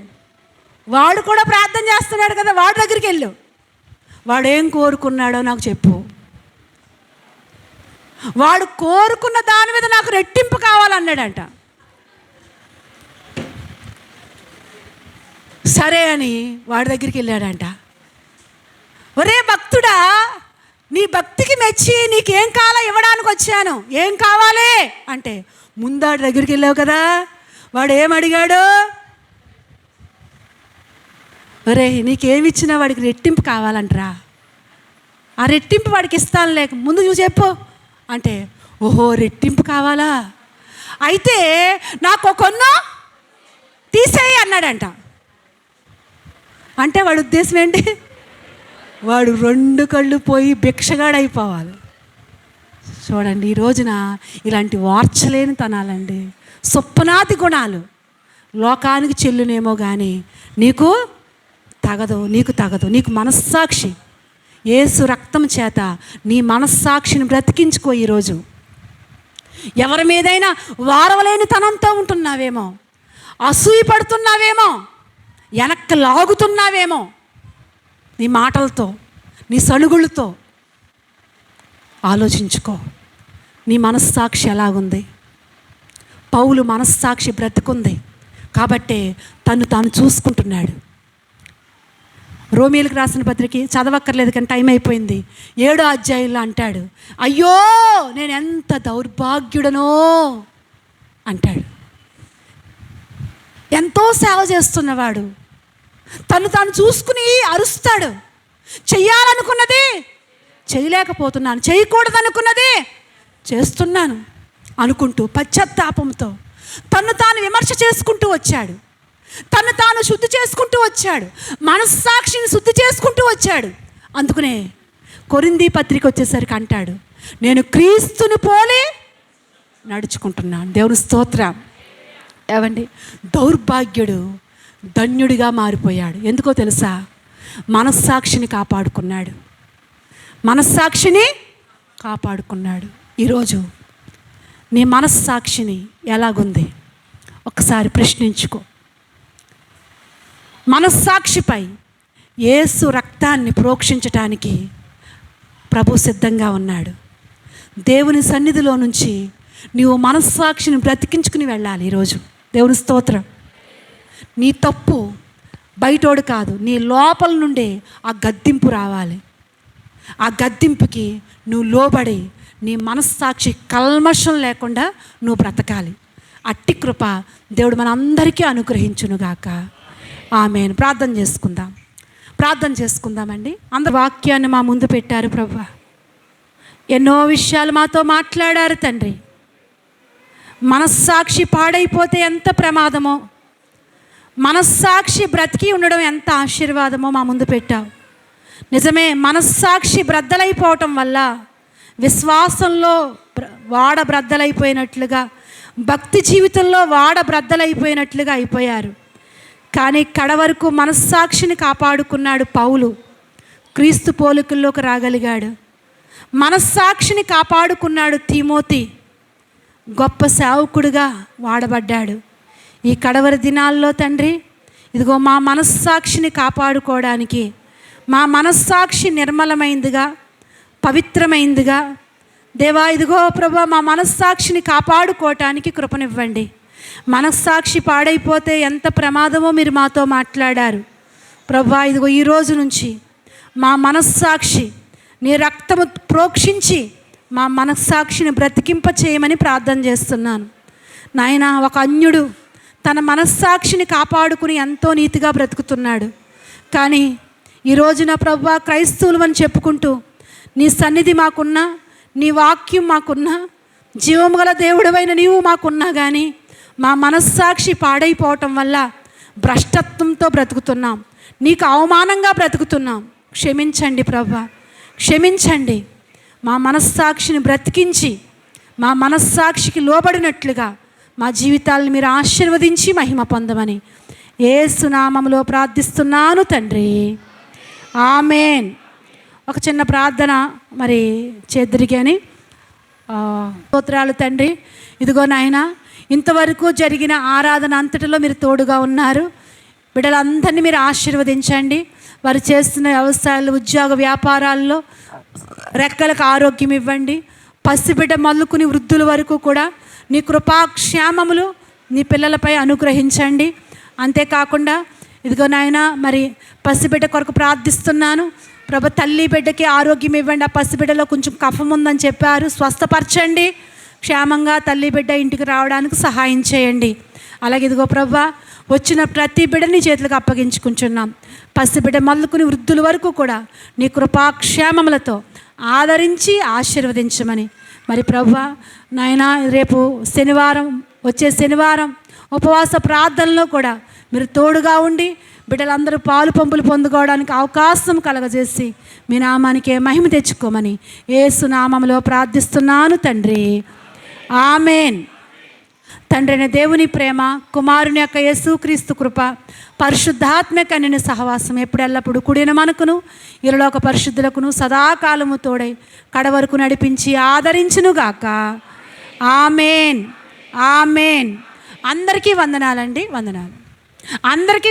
వాడు కూడా ప్రార్థన చేస్తున్నాడు కదా, వాడి దగ్గరికి వెళ్ళు, వాడు ఏం కోరుకున్నాడో నాకు చెప్పు, వాడు కోరుకున్న దాని మీద నాకు రెట్టింపు కావాలన్నాడంట. సరే అని వాడి దగ్గరికి వెళ్ళాడంట. ఒరే భక్తుడా, నీ భక్తికి మెచ్చి నీకేం కావాలో ఇవ్వడానికి వచ్చాను, ఏం కావాలి అంటే, ముందాడి దగ్గరికి వెళ్ళావు కదా, వాడు ఏమడిగాడు, ఒరే నీకేమి ఇచ్చినా వాడికి రెట్టింపు కావాలంటరా, ఆ రెట్టింపు వాడికి ఇస్తాను లేక ముందు చూసి చెప్పు అంటే, ఓహో రెట్టింపు కావాలా, అయితే నాకు కొన్ను తీసేయి అన్నాడంట. అంటే వాడి ఉద్దేశం ఏంటి, వాడు 2 కళ్ళు పోయి భిక్షగాడైపోవాలి. చూడండి, ఈ రోజున ఇలాంటి వార్చలేని తనాలండి, సొప్పనాతి గుణాలు లోకానికి చెల్లునేమో కానీ నీకు తగదు, నీకు తగదు. నీకు మనస్సాక్షి, యేసు రక్తం చేత నీ మనస్సాక్షిని బ్రతికించుకో. ఈరోజు ఎవరి మీదైనా వారవలేని తనంతో ఉంటున్నావేమో, అసూయ పడుతున్నావేమో, వెనక్కి లాగుతున్నావేమో, నీ మాటలతో, నీ సణుగులతో ఆలోచించుకో. నీ మనస్సాక్షి ఎలాగుంది? పౌలు మనస్సాక్షి బ్రతుకుంది కాబట్టే తాను చూసుకుంటున్నాడు. రోమీయులకు రాసిన పత్రిక చదవక్కర్లేదు కానీ టైం అయిపోయింది. 7వ అధ్యాయంలో అంటాడు, అయ్యో నేను ఎంత దౌర్భాగ్యుడనో అంటాడు. ఎంతో సేవ చేస్తున్నవాడు తాను చూసుకుని అరుస్తాడు. చెయ్యాలనుకున్నది చేయలేకపోతున్నాను, చేయకూడదనుకున్నది చేస్తున్నాను అనుకుంటూ పశ్చాత్తాపంతో తాను విమర్శ చేసుకుంటూ వచ్చాడు. తాను శుద్ధి చేసుకుంటూ వచ్చాడు. మనస్సాక్షిని శుద్ధి చేసుకుంటూ వచ్చాడు. అందుకనే కొరింథీ పత్రిక వచ్చేసరికి అంటాడు, నేను క్రీస్తుని పోలి నడుచుకుంటున్నాను. దేవుని స్తోత్రం. ఏవండి, దౌర్భాగ్యుడు ధన్యుడిగా మారిపోయాడు. ఎందుకో తెలుసా? మనస్సాక్షిని కాపాడుకున్నాడు. మనస్సాక్షిని కాపాడుకున్నాడు. ఈరోజు నీ మనస్సాక్షిని ఎలాగుంది ఒకసారి ప్రశ్నించుకో. మనస్సాక్షిపై యేసు రక్తాన్ని ప్రోక్షించటానికి ప్రభు సిద్ధంగా ఉన్నాడు. దేవుని సన్నిధిలో నుంచి నీవు మనస్సాక్షిని బ్రతికించుకుని వెళ్ళాలి ఈరోజు. దేవుని స్తోత్రం. నీ తప్పు బయటోడు కాదు, నీ లోపల నుండే ఆ గద్దింపు రావాలి. ఆ గద్దింపుకి నువ్వు లోబడి నీ మనస్సాక్షి కల్మషం లేకుండా నువ్వు బ్రతకాలి. అట్టి కృప దేవుడు మనందరికీ అనుగ్రహించునుగాక. ఆమేన్. ప్రార్థన చేసుకుందామండి. అందరు వాక్యాన్ని మా ముందు పెట్టారు ప్రభువా. ఎన్నో విషయాలు మాతో మాట్లాడారు తండ్రి. మనస్సాక్షి పాడైపోతే ఎంత ప్రమాదమో, మనస్సాక్షి బ్రతికి ఉండడం ఎంత ఆశీర్వాదమో మా ముందు పెట్టావు. నిజమే, మనస్సాక్షి బ్రద్దలైపోవటం వల్ల విశ్వాసంలో వాడ బ్రద్దలైపోయినట్లుగా, భక్తి జీవితంలో వాడ బ్రద్దలైపోయినట్లుగా అయిపోయారు. కానీ కడవరకు మనస్సాక్షిని కాపాడుకున్నాడు పౌలు. క్రీస్తు పోలికల్లోకి రాగలిగాడు. మనస్సాక్షిని కాపాడుకున్నాడు తిమోతి. గొప్ప సేవకుడుగా వాడబడ్డాడు. ఈ కడవరి దినాల్లో తండ్రి, ఇదిగో మా మనస్సాక్షిని కాపాడుకోవడానికి, మా మనస్సాక్షి నిర్మలమైందిగా, పవిత్రమైందిగా దేవా, ఇదిగో ప్రభా, మా మనస్సాక్షిని కాపాడుకోవటానికి కృపనివ్వండి. మనస్సాక్షి పాడైపోతే ఎంత ప్రమాదమో మీరు మాతో మాట్లాడారు ప్రభా. ఇదిగో ఈ రోజు నుంచి మా మనస్సాక్షి నీ రక్తము ప్రోక్షించి మా మనస్సాక్షిని బ్రతికింప చేయమని ప్రార్థన చేస్తున్నాను నాయన. ఒక అన్యుడు తన మనస్సాక్షిని కాపాడుకుని ఎంతో నీతిగా బ్రతుకుతున్నాడు. కానీ ఈ రోజున ప్రభువా, క్రైస్తవులు అని చెప్పుకుంటూ నీ సన్నిధి మాకున్నా, నీ వాక్యం మాకున్నా, జీవము గల దేవుడవైన నీవు మాకున్నా కానీ మా మనస్సాక్షి పాడైపోవటం వల్ల భ్రష్టత్వంతో బ్రతుకుతున్నాం, నీకు అవమానంగా బ్రతుకుతున్నాం. క్షమించండి ప్రభువా, క్షమించండి. మా మనస్సాక్షిని బ్రతికించి మా మనస్సాక్షికి లోబడినట్లుగా మా జీవితాలను మీరు ఆశీర్వదించి మహిమ పొందమని యేసు నామములో ప్రార్థిస్తున్నాను తండ్రి. ఆమేన్. ఒక చిన్న ప్రార్థన మరి చేద్దరికని. స్తోత్రాలు తండ్రి. ఇదిగో నాయన, ఇంతవరకు జరిగిన ఆరాధన అంతటిలో మీరు తోడుగా ఉన్నారు. బిడ్డలందరినీ మీరు ఆశీర్వదించండి. వారు చేస్తున్న వ్యవసాయాలు, ఉద్యోగ వ్యాపారాల్లో రెక్కలకు ఆరోగ్యం ఇవ్వండి. పసిబిడ్డ మొదలుకుని వృద్ధుల వరకు కూడా నీ కృపాక్షేమములు నీ పిల్లలపై అనుగ్రహించండి. అంతేకాకుండా ఇదిగో నాయన, మరి పసిబిడ్డ కొరకు ప్రార్థిస్తున్నాను ప్రభు. తల్లి బిడ్డకి ఆరోగ్యం ఇవ్వండి. ఆ పసిబిడ్డలో కొంచెం కఫం ఉందని చెప్పారు, స్వస్థపరచండి. క్షేమంగా తల్లి బిడ్డ ఇంటికి రావడానికి సహాయం చేయండి. అలాగే ఇదిగో ప్రభా, వచ్చిన ప్రతి బిడ్డని చేతులకు అప్పగించుకుంటున్నాం. పసిబిడ్డ మొదలుకుని వృద్ధుల వరకు కూడా నీ కృపాక్షేమములతో ఆదరించి ఆశీర్వదించమని. మరి ప్రభువా నాయన, రేపు శనివారం, వచ్చే శనివారం ఉపవాస ప్రార్థనలో కూడా మీరు తోడుగా ఉండి బిడ్డలందరూ పాలు పంపులు పొందుకోవడానికి అవకాశం కలగజేసి మీ నామానికే మహిమ తెచ్చుకోమని యేసు నామములో ప్రార్థిస్తున్నాను తండ్రి. ఆమేన్. తండ్రి అయిన దేవుని ప్రేమ, కుమారుని యొక్క యేసుక్రీస్తు కృప, పరిశుద్ధాత్మక కన్యని సహవాసం ఎప్పుడెల్లప్పుడు కూడిన మనకును ఇరులోక పరిశుద్ధులకును సదాకాలము తోడై కడవరకు నడిపించి ఆదరించునుగాక. ఆమేన్. ఆమేన్. అందరికీ వందనాలండి. వందనాలు అందరికీ.